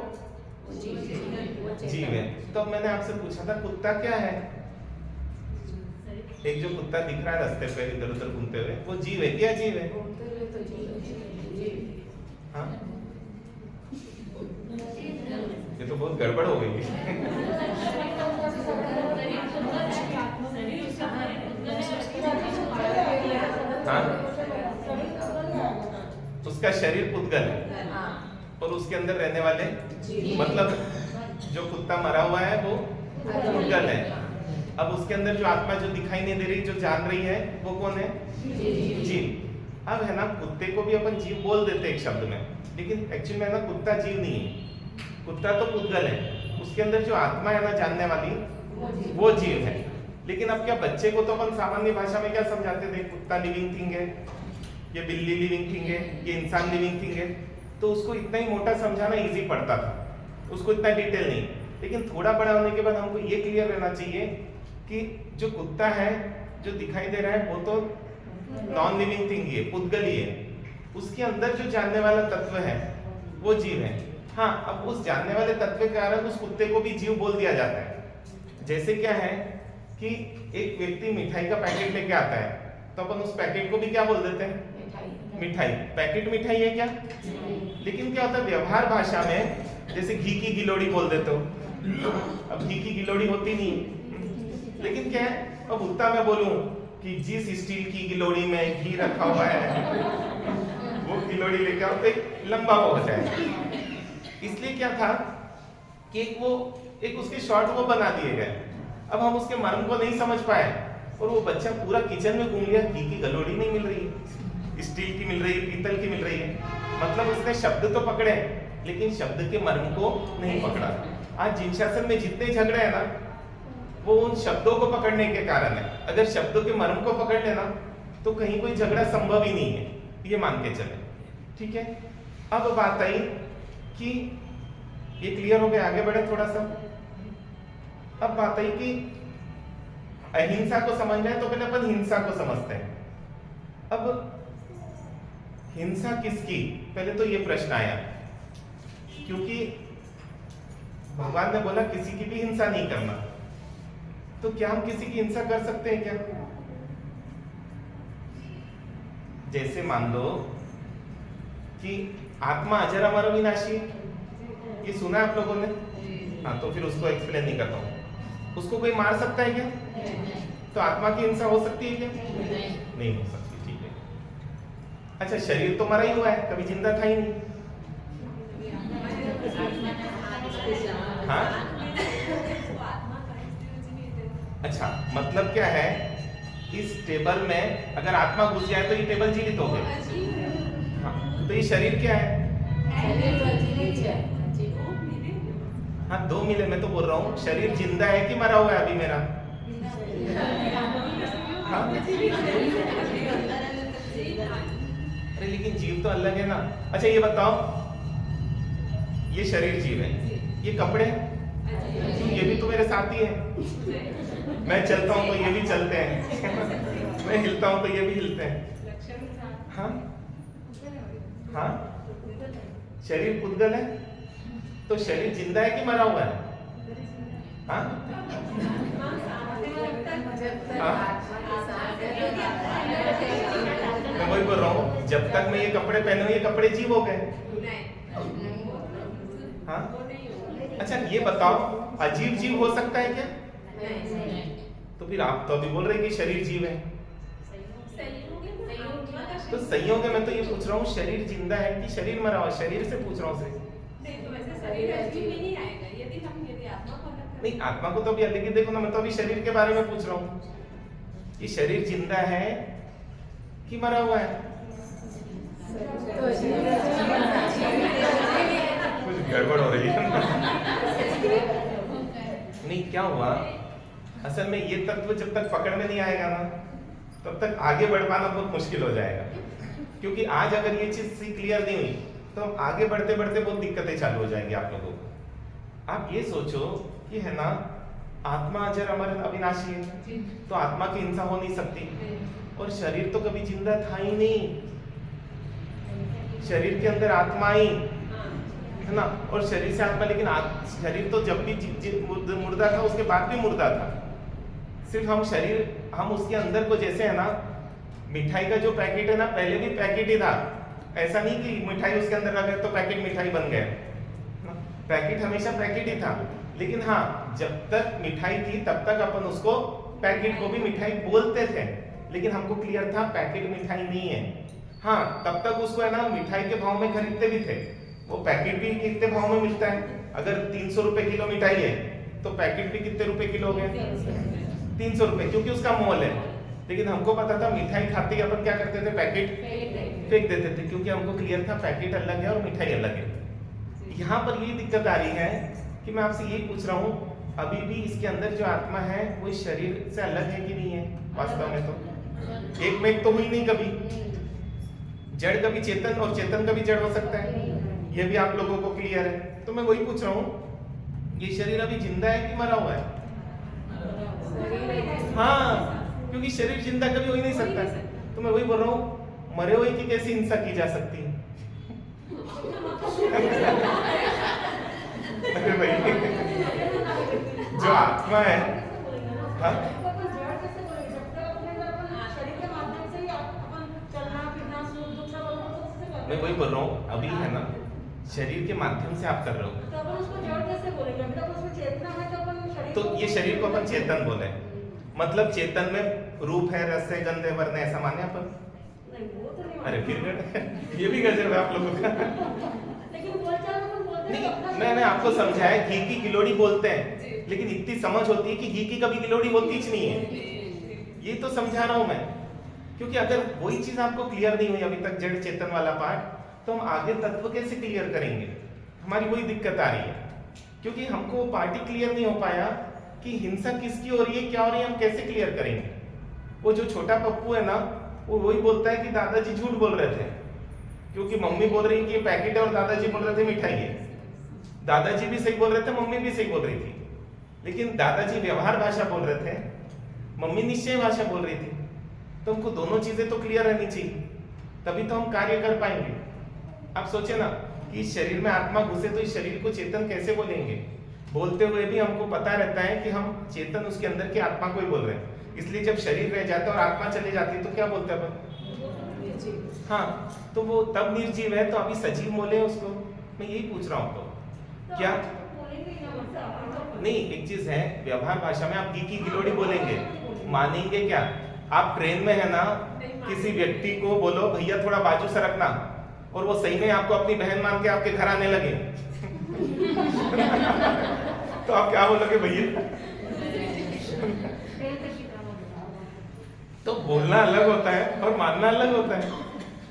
जीव है। तो अब मैंने आपसे पूछा था कुत्ता क्या है? एक जो कुत्ता दिख रहा है रास्ते पे इधर उधर घूमते हुए, वो जीव है क्या? जीव है। हाँ, ये तो बहुत गड़बड़ हो गई। हाँ, उसका शरीर पुद्गल है और उसके अंदर रहने वाले, मतलब जो कुत्ता मरा हुआ है वो पुद्गल है। अब उसके अंदर जो आत्मा जो दिखाई नहीं दे रही, जो जान रही है, वो कौन है? जीव। अब है ना, कुत्ते को भी अपन जीव बोल देते एक शब्द में, लेकिन एक्चुअली में है ना, कुत्ता जीव नहीं है, कुत्ता तो पुद्गल है। उसके अंदर जो आत्मा है ना जानने वाली, वो जीव है। लेकिन अब क्या बच्चे को तो अपन सामान्य भाषा में क्या समझाते थे? कुत्ता लिविंग थिंग है, ये बिल्ली लिविंग थिंग है, ये इंसान लिविंग थिंग है। तो उसको इतना ही मोटा समझाना इजी पड़ता था, उसको इतना डिटेल नहीं। लेकिन थोड़ा बड़ा होने के बाद हमको ये क्लियर रहना चाहिए कि जो कुत्ता है जो दिखाई दे रहा है वो तो नॉन लिविंग थिंग ही है, पुद्गल ही है। उसके अंदर जो जानने वाला तत्व है वो जीव है। हाँ, अब उस जानने वाले तत्व के कारण उस कुत्ते को भी जीव बोल दिया जाता है। जैसे क्या है कि एक व्यक्ति मिठाई का पैकेट लेके आता है, तो अपन उस पैकेट को भी क्या बोल देते हैं? मिठाई। पैकेट मिठाई है क्या? लेकिन क्या होता है व्यवहार भाषा में, जैसे घी की गिलोड़ी बोल देते हो, अब घी की गिलोड़ी होती नहीं, लेकिन क्या है, अब उतना मैं बोलूं कि जिस स्टील की गिलोड़ी में घी रखा हुआ है वो गिलोड़ी लेके आओ तो एक लंबा बहुत है। इसलिए क्या था कि एक उसके शॉर्ट वो बना दिए गए। अब हम उसके मर्म को नहीं समझ पाए और वो बच्चा पूरा किचन में घूम लिया, घी की गलोड़ी नहीं मिल रही है, स्टील की मिल रही है, पीतल की मिल रही है। मतलब उसने शब्द तो पकड़े लेकिन शब्द के मर्म को नहीं पकड़ा। आज जिन शासन में जितने झगड़े हैं ना, वो उन शब्दों को पकड़ने के कारण है। अगर शब्दों के मर्म को पकड़ लेना तो कहीं कोई झगड़ा संभव ही नहीं है, ये मान के चले। ठीक है, अब बात आई कि ये क्लियर हो गया, आगे बढ़े थोड़ा सा। अब बात आई कि अहिंसा को समझना है तो पहले अपन हिंसा को समझते हैं। अब हिंसा किसकी, पहले तो ये प्रश्न आया, क्योंकि भगवान ने बोला किसी की भी हिंसा नहीं करना। तो क्या हम किसी की हिंसा कर सकते हैं क्या? जैसे मान लो कि आत्मा अजर अमर अविनाशी, ये सुना है आप लोगों ने? हाँ, तो फिर उसको एक्सप्लेन नहीं करता हूं। उसको कोई मार सकता है क्या? तो आत्मा की हिंसा हो सकती है क्या? नहीं हो सकती। ठीक है, अच्छा, शरीर तो मरा ही हुआ है, कभी जिंदा था ही नहीं। हाँ, अच्छा, मतलब क्या है, इस टेबल में अगर आत्मा घुस जाए तो ये टेबल जीवित हो गए। हाँ, तो ये शरीर क्या है? हाँ, दो मिले। मैं तो बोल रहा हूँ शरीर जिंदा है कि मरा हुआ है अभी मेरा? हाँ? अरे लेकिन जीव तो अलग है ना। अच्छा ये बताओ, ये शरीर जीव है, ये कपड़े ये भी तो मेरे साथ ही है। मैं चलता हूँ तो ये भी चलते हैं, मैं हिलता हूँ तो ये भी हिलते हैं। हाँ हाँ, शरीर पुद्गल है, तो शरीर जिंदा है कि मरा हुआ है? हाँ? मैं वही बोल रहा हूँ, जब तक मैं ये कपड़े पहने हुए, ये कपड़े जीव हो गए। हाँ? अच्छा ये बताओ, अजीब जीव हो सकता है क्या? तो फिर आप तो अभी बोल रहे कि शरीर जीव है, तो सही हो गया। मैं तो ये पूछ रहा हूँ शरीर जिंदा है कि शरीर मरा हुआ? शरीर से पूछ रहा हूँ। नहीं, आत्मा को तो अभी अलग ही देखो ना, मैं तो अभी शरीर के बारे में पूछ रहा हूँ कि शरीर जिंदा है कि मरा हुआ है? कुछ गड़बड़ हो रही है। नहीं, क्या हुआ असल में, ये तत्व जब तक पकड़ में नहीं आएगा ना, तब तक आगे बढ़ पाना बहुत मुश्किल हो जाएगा। क्योंकि आज अगर ये चीज सी क्लियर नहीं हुई तो हम आगे बढ़ते बढ़ते बहुत दिक्कतें चालू हो जाएंगी आप लोगों को। आप ये सोचो कि है ना, आत्मा अजर अमर अविनाशी है, तो आत्मा की हिंसा हो नहीं सकती। और शरीर तो कभी जिंदा था ही नहीं, शरीर के अंदर आत्मा ही है ना, और शरीर से आत्मा। लेकिन शरीर तो जब भी मुर्दा था उसके बाद भी मुर्दा था। सिर्फ हम शरीर, हम उसके अंदर को जैसे है ना, मिठाई का जो पैकेट है ना, पहले भी पैकेट ही था। ऐसा नहीं कि मिठाई उसके अंदर रख तो पैकेट मिठाई बन गया। पैकेट हमेशा पैकेट ही था, लेकिन हाँ, जब तक मिठाई थी तब तक अपन उसको पैकेट को भी मिठाई बोलते थे, लेकिन हमको क्लियर था पैकेट मिठाई नहीं है। हाँ, तब तक उसको है ना मिठाई के भाव में खरीदते भी थे। वो पैकेट भी कितने भाव में मिलता है? अगर 300 रुपए किलो मिठाई है तो पैकेट भी कितने रुपए किलो हो गए? 300 रुपए, क्योंकि उसका मोल है। लेकिन हमको पता था मिठाई खाते ही अपन क्या करते थे, पैकेट फेंक देते थे, क्योंकि हमको क्लियर था पैकेट अलग है और मिठाई अलग है। यहाँ पर यही दिक्कत आ रही है कि मैं आपसे यही पूछ रहा हूँ, अभी भी इसके अंदर जो आत्मा है वो इस शरीर से अलग है कि नहीं है? वास्तव में तो एक में एक तो हुई नहीं कभी। जड़ कभी चेतन और चेतन कभी जड़ हो सकता है, ये भी आप लोगों को क्लियर है। तो मैं वही पूछ रहा हूँ, ये शरीर अभी जिंदा है कि मरा हुआ है? हाँ, क्योंकि शरीर जिंदा कभी हो ही नहीं सकता। तो मैं वही बोल रहा हूँ, मरे हुए की कैसी हिंसा की जा सकती है? अरे भाई, जो आत्मा है, हाँ? मैं वही बोल रहा हूँ, अभी है ना शरीर के माध्यम से आप कर रहे हो, तो ये शरीर को अपन चेतन बोले, मतलब चेतन में रूप है, रस है, गंध है, वर्ण है, ऐसा माने अपन? अरे फिर ये भी गजब है आप लोगों का। नहीं, मैंने आपको समझाया घी की गिलोड़ी बोलते हैं, लेकिन इतनी समझ होती है कि घी की कभी गिलोड़ी होती ही नहीं है। ये तो समझा रहा हूं मैं, क्योंकि अगर वही चीज आपको क्लियर नहीं हुई अभी तक, जड़ चेतन वाला पार्ट, तो हम आगे तत्व कैसे क्लियर करेंगे? हमारी वही दिक्कत आ रही है, क्योंकि हमको वो पार्ट ही क्लियर नहीं हो पाया कि हिंसा किसकी हो रही है, क्या हो रही है, हम कैसे क्लियर करेंगे? वो जो छोटा पप्पू है ना, वो वही बोलता है कि दादाजी झूठ बोल रहे थे, क्योंकि मम्मी बोल रही कि पैकेट है और दादाजी बोल रहे थे मिठाई है। दादाजी भी सही बोल रहे थे, मम्मी भी सही बोल रही थी, लेकिन दादाजी व्यवहार भाषा बोल रहे थे, मम्मी निश्चय भाषा बोल रही थी। तो हमको दोनों चीजें तो क्लियर रहनी चाहिए, तभी तो हम कार्य कर पाएंगे। आप सोचे ना कि इस शरीर में आत्मा घुसे तो इस शरीर को चेतन कैसे बोलेंगे? बोलते हुए भी हमको पता रहता है कि हम चेतन उसके अंदर की आत्मा को ही बोल रहे हैं, इसलिए जब शरीर रह जाता है और आत्मा चली जाती है तो क्या बोलते हैं अपन? हाँ, तो वो तब निर्जीव है, तो अभी सजीव बोले उसको। मैं यही पूछ रहा हूँ, तो क्या नहीं? एक चीज है, व्यवहार भाषा में आप घी की गिलोड़ी बोलेंगे, मानेंगे क्या? आप ट्रेन में है ना, किसी व्यक्ति को बोलो भैया थोड़ा बाजू सरकना, और वो सही में आपको अपनी बहन मान के आपके घर आने लगे तो आप क्या बोलोगे भैया? तो बोलना अलग होता है और मानना अलग होता है,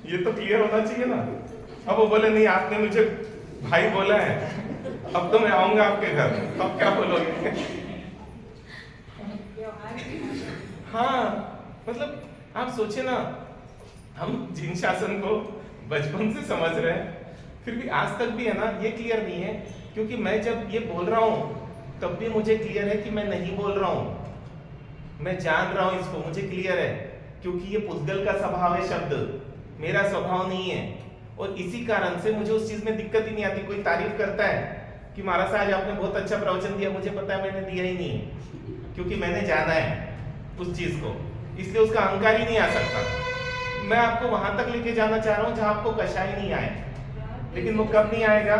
ये तो क्लियर होना चाहिए ना। अब वो बोले नहीं, आपने मुझे भाई बोला है, अब तो मैं आऊंगा आपके घर, तो आप क्या बोलोगे? हाँ, मतलब आप सोचे ना, हम जिन शासन को बचपन से समझ रहे हैं, फिर भी आज तक भी है ना ये क्लियर नहीं है, क्योंकि मैं जब ये बोल रहा हूँ तब भी मुझे क्लियर है कि मैं नहीं बोल रहा हूँ, मैं जान रहा हूँ इसको, मुझे क्लियर है, क्योंकि ये पुद्गल का स्वभाव है, शब्द मेरा स्वभाव नहीं है, और इसी कारण से मुझे उस चीज में दिक्कत ही नहीं आती। कोई तारीफ करता है कि महाराज साहब आज आपने बहुत अच्छा प्रवचन दिया, मुझे पता है मैंने दिया ही नहीं है, क्योंकि मैंने जाना है उस चीज को, इसलिए उसका अहंकार ही नहीं आ सकता। मैं आपको वहां तक लेके जाना चाह रहा हूँ जहां आपको कषाय नहीं आए, लेकिन वो कब नहीं आएगा?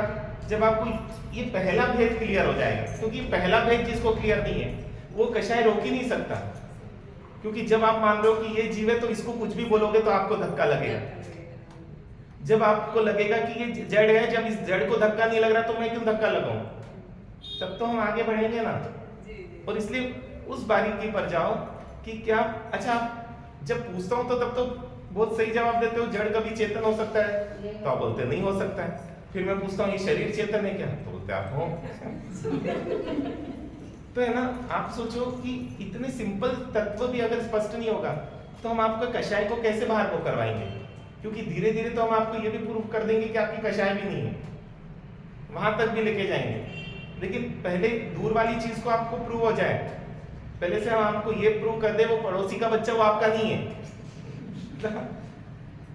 जब आपको ये पहला भेद क्लियर हो जाएगा, क्योंकि पहला भेद जिसको क्लियर नहीं है वो कषाय रोक ही नहीं सकता, क्योंकि जब आप मान रहे हो कि ये जीव है तो इसको कुछ भी बोलोगे तो आपको धक्का लगेगा। जब आपको लगेगा कि ये जड़ है, जब इस जड़ को धक्का नहीं लग रहा तो मैं क्यों धक्का लगाऊं? तब तो हम आगे बढ़ेंगे ना। और इसलिए उस बारीकी पर जाओ कि क्या, अच्छा जब पूछता हूं तो तब तो बहुत सही जवाब देते हो, जड़ कभी चेतन हो सकता है, तो आप बोलते नहीं हो सकता है। फिर मैं पूछता हूँ ये शरीर चेतन है क्या, तो बोलते आप हो। तो है ना, आप सोचो कि इतने सिंपल तत्व भी अगर स्पष्ट नहीं होगा तो हम आपका कषाय को कैसे बाहर को करवाएंगे? क्योंकि धीरे धीरे तो हम आपको ये भी प्रूव कर देंगे कि आपकी कषाय भी नहीं है, वहां तक भी लेके जाएंगे, लेकिन पहले दूर वाली चीज को आपको प्रूव हो जाए, पहले से हम आपको ये प्रूव कर दे वो पड़ोसी का बच्चा वो आपका नहीं है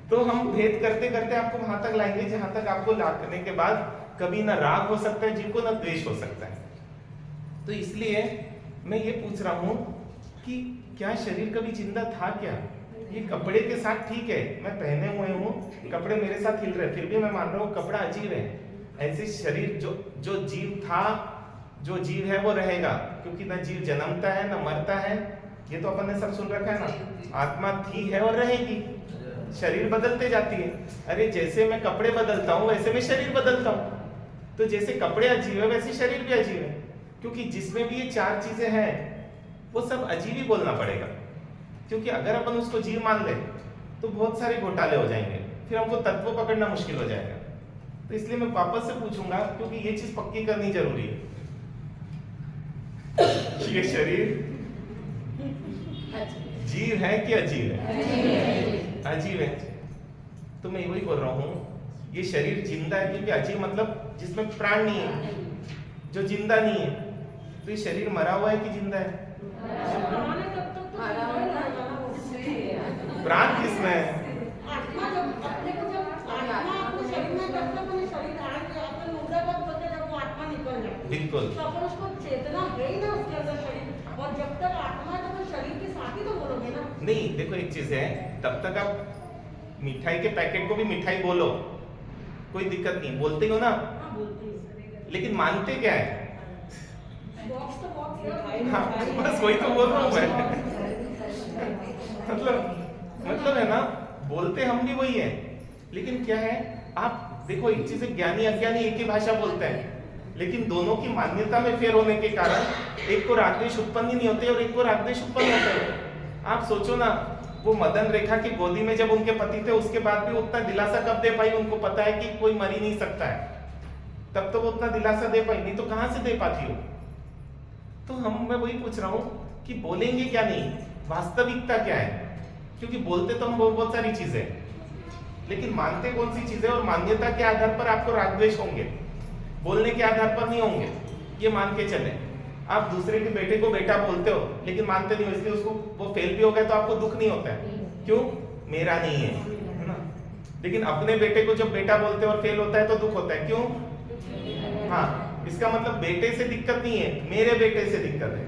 तो हम भेद करते करते आपको वहां तक लाएंगे जहां तक आपको लाने के बाद कभी ना राग हो सकता है जीव को, ना द्वेष हो सकता है। तो इसलिए मैं ये पूछ रहा हूं कि क्या शरीर कभी जिंदा था क्या? ये कपड़े के साथ ठीक है, मैं पहने हुए हूँ, कपड़े मेरे साथ हिल रहे, फिर भी मैं मान रहा हूँ कपड़ा अजीब है। ऐसे शरीर जो जीव था, जो जीव है वो रहेगा, क्योंकि ना जीव जन्मता है ना मरता है, ये तो अपन ने सब सुन रखा है ना। आत्मा थी है और रहेगी, शरीर बदलते जाती है। अरे जैसे मैं कपड़े बदलता हूँ वैसे मैं शरीर बदलता हूँ। तो जैसे कपड़े अजीब है वैसे शरीर भी अजीब है, क्योंकि जिसमें भी ये चार चीजें हैं वो सब अजीब ही बोलना पड़ेगा। क्योंकि अगर अपन उसको जीव मान ले तो बहुत सारे घोटाले हो जाएंगे, फिर हमको तत्व पकड़ना मुश्किल हो जाएगा। तो इसलिए मैं वापस से पूछूंगा, क्योंकि ये चीज पक्की करनी जरूरी है। ये शरीर जीव है कि अजीब है? अजीब है। तो मैं वही बोल रहा हूँ, ये शरीर जिंदा है, क्योंकि अजीब मतलब जिसमें प्राण नहीं है, जो जिंदा नहीं है। तो ये शरीर मरा हुआ है कि जिंदा है? प्राण किसमें है? आत्मा जब अपने को जब आत्मा अपने शरीर में जब तक अपने शरीर आएंगे अपन मुर्दाबाद बोलते जब वो आत्मा निकल जाए बिल्कुल। तो अपन उसको चेतना है ही ना उसके अंदर शरीर, और जब तक आत्मा है तो अपन शरीर के साथ ही तो बोलोगे ना। नहीं देखो, एक चीज है, तब तक आप मिठाई के पैकेट को भी मिठाई बोलो, कोई दिक्कत नहीं, बोलते हो ना। हाँ बोलते हैं, लेकिन मानते क्या है? बॉक्स तो बॉक्स है। हाँ, बस वही तो बोल रहा हूँ मैं। मतलब है ना, बोलते हम भी वही है, लेकिन क्या है, आप देखो एक चीज है, ज्ञानी अज्ञानी एक ही भाषा बोलते हैं, लेकिन दोनों की मान्यता में फेर होने के कारण एक को रागद्वेष उत्पन्न ही नहीं होते और एक को रागद्वेष उत्पन्न होते हैं। आप सोचो ना, वो मदन रेखा की गोदी में जब उनके पति थे, उसके बाद भी उतना दिलासा कब दे पाई? उनको पता है कि कोई मर ही नहीं सकता है, तब तो वो उतना दिलासा दे पाई, नहीं तो कहां से दे पाती हो? तो मैं वही पूछ रहा हूँ कि बोलेंगे क्या नहीं, वास्तविकता क्या है? क्योंकि बोलते तो हम बहुत सारी चीजें, लेकिन मानते कौन सी चीजें? और मान्यता के आधार पर आपको रागद्वेष होंगे, बोलने के आधार पर नहीं होंगे। ये मान के चले, आप दूसरे के बेटे को बेटा बोलते हो लेकिन मानते नहीं हो, इसलिए उसको वो फेल भी हो गया तो आपको दुख नहीं होता है, क्यों? मेरा नहीं है ना। लेकिन अपने बेटे को जब बेटा बोलते हो और फेल होता है तो दुख होता है, क्यों? हाँ, इसका मतलब बेटे से दिक्कत नहीं है, मेरे बेटे से दिक्कत है।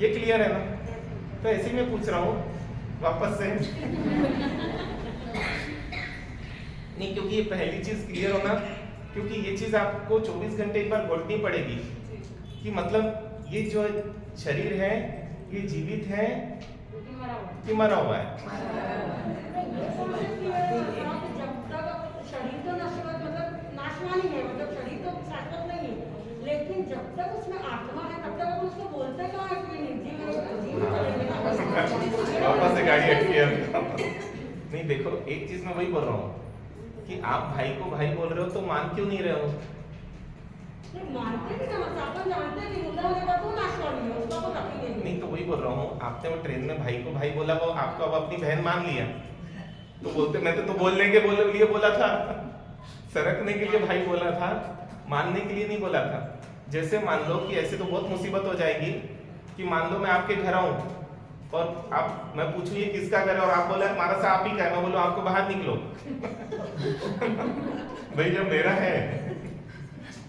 ये क्लियर है ना? तो ऐसे ही मैं पूछ रहा हूँ वापस से नहीं, क्योंकि ये पहली चीज क्लियर होना, क्योंकि ये चीज आपको 24 घंटे एक बार घोटनी पड़ेगी कि मतलब ये जो शरीर है ये जीवित है कि मरा हुआ है। जब तक शरीर तो नश्वर मतलब नाशवानी है, मतलब शरीर तो शाश्वत नहीं है, लेकिन जब तक उसमें आत्मा है तब तक अपन उसको बोलते कहाँ है कि निर्जीव है, जीव चलेगा। वापस से गाड़ी अटकी है। नहीं देखो, एक चीज मैं वही बोल रहा हूँ कि आप भाई को भाई बोल रहे हो तो मान क्यों नहीं रहे हो? मानते भी ना, मतलब अपन जानते हैं कि मुद्दा होने का तो नाशवानी है, उसका तो रखेंगे नहीं तो वही बोल रहा हूँ, आपने वो ट्रेन में भाई को भाई बोला, वो आपको अब अपनी बहन मान लिया, तो बोलते मैं तो बोलने के लिए बोला था, सरकने के लिए भाई बोला था, मानने के लिए नहीं बोला था। जैसे मान लो कि ऐसे तो बहुत मुसीबत हो जाएगी कि मान लो मैं आपके घर आऊं और आप, मैं पूछूं ये किसका घर है और आप बोला हमारा सा आप ही का है, मैं बोलूं आपको बाहर निकलो। भाई जब मेरा है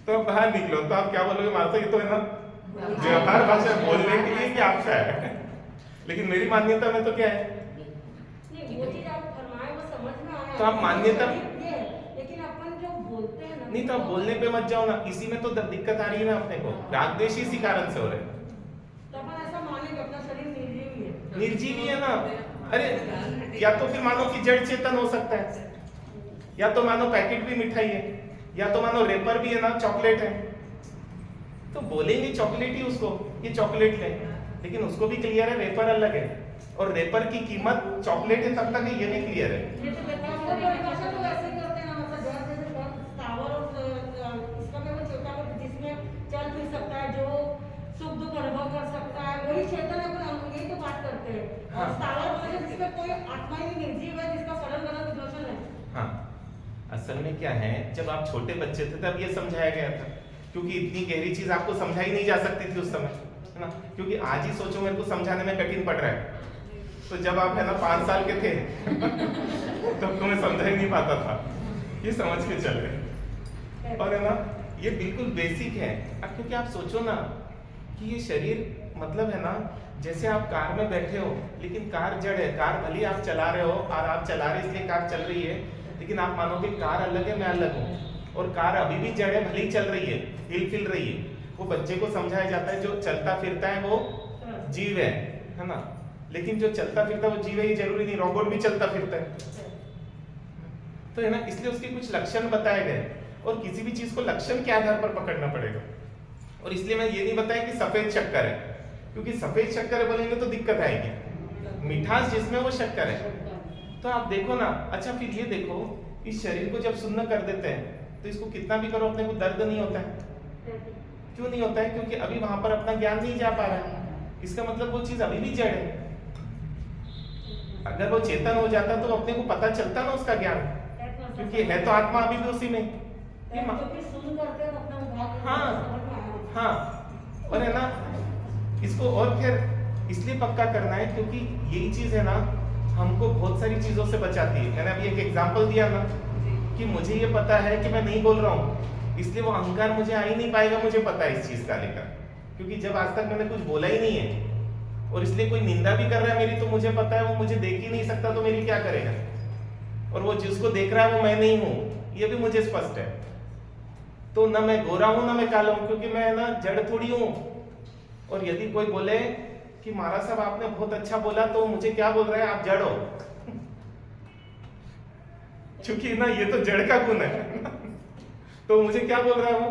तो आप बाहर निकलो, तो आप क्या बोलोगे? हमारा ये तो है ना व्यवहार भाषा बोलने के लिए कि आपका है, लेकिन मेरी मान्यता में तो क्या है? नहीं, वो चीज आप फरमाए वो समझ में आया, तो आप मान्यता, लेकिन अपन जो बोलते हैं ना, नहीं तो आप बोलने पे मत जाओ ना, इसी में तो दिक्कत आ रही है ना अपने को, रागद्वेष इसी कारण से हो रहे हैं। तो अपन ऐसा मानेंगे अपना शरीर निर्जीव ही है, निर्जीव ही है ना। अरे या तो फिर मानो कि जड़ चेतन हो सकता है, या तो मानो पैकेट भी मिठाई है, या तो मानो रेपर भी है ना, चॉकलेट है, तो बोलेंगे चॉकलेट ही उसको, ये चॉकलेट है, लेकिन उसको भी क्लियर है रेपर अलग है, और रेपर की कीमत चॉकलेट है तब तक है, ये भी क्लियर है। ये तो वेदांत की परिभाषा तो ऐसे ही करते हैं ना, मतलब जड़ जैसे टावर और इसका क्या वो छोटा वो जिसमें चल फिर सकता है, जो सुख दुख अनुभव कर सकता है, वही चेतन है, पर यही तो बात करते हैं। हाँ। और टावर वाले जिसमें कोई आत्मा ही निर्जीव है, जिसका सरल गलत विदोषण है। हाँ, असल में क्या है, जब आप छोटे बच्चे थे तब ये समझाया गया था, क्योंकि इतनी गहरी चीज आपको समझाई नहीं जा सकती थी उस समय, है ना। क्योंकि आज ही सोचो मेरे को समझाने में कठिन पड़ रहा है, तो जब आप है ना 5 साल के थे तब तो मैं समझा ही नहीं पाता था, ये समझ के चल रहे। और है ना, ये बिल्कुल बेसिक है। अब क्योंकि आप सोचो ना कि ये शरीर मतलब है ना, जैसे आप कार में बैठे हो लेकिन कार जड़ है, कार भले आप चला रहे हो और आप चला रहे इसलिए कार चल रही है, लेकिन आप मानोगे कार अलग है, मैं अलग हूँ, और कार अभी भी जड़ है, भले ही चल रही है, हिल फिल रही है। वो बच्चे को समझाया जाता है जो चलता फिरता है वो जीव है ना, लेकिन जो चलता फिरता है वो जीव है ये जरूरी नहीं, रोबोट भी चलता फिरता है। तो है ना, इसलिए उसके कुछ लक्षण बताए गए और किसी भी चीज को लक्षण के आधार पर पकड़ना पड़ेगा। और इसलिए मैं ये नहीं बताया कि सफेद शक्कर है, क्योंकि सफेद शक्कर बोलेंगे तो दिक्कत आएगी, मिठास जिसमें वो शक्कर है। तो आप देखो ना, अच्छा फिर ये देखो, इस शरीर को जब सुन्न कर देते हैं तो इसको कितना भी करो अपने को दर्द नहीं होता है। क्यों नहीं होता है? क्योंकि अभी वहां पर अपना ज्ञान नहीं जा पा रहा है, इसका मतलब वो चीज अभी भी जड़ है। अगर वो चेतन हो जाता तो अपने को पता चलता ना उसका ज्ञान, क्योंकि है तो आत्मा अभी भी उसी में। ये हाँ हाँ, और है ना, इसको और फिर इसलिए पक्का करना है क्योंकि यही चीज है ना हमको बहुत सारी चीजों से बचाती है। मैंने अभी एक एग्जांपल दिया ना कि मुझे ये पता है कि मैं नहीं बोल रहा हूँ, इसलिए वो अहंकार मुझे आ ही नहीं पाएगा, मुझे पता है इस चीज का लेकर, क्योंकि जब आज तक मैंने कुछ बोला ही नहीं है। और इसलिए कोई निंदा भी कर रहा है मेरी तो मुझे पता है वो मुझे देख ही नहीं सकता, तो मेरी क्या करेगा, और वो जिसको देख रहा है वो मैं नहीं हूँ, ये भी मुझे स्पष्ट है। तो ना मैं गोरा हूं ना मैं काला हूं, क्योंकि मैं ना जड़ थोड़ी हूं। और यदि कोई बोले कि महाराज साहब आपने बहुत अच्छा बोला, तो मुझे क्या बोल रहा है, आप जड़ हो। क्योंकि ना ये तो जड़ का गुण है। तो मुझे क्या बोल रहा है वो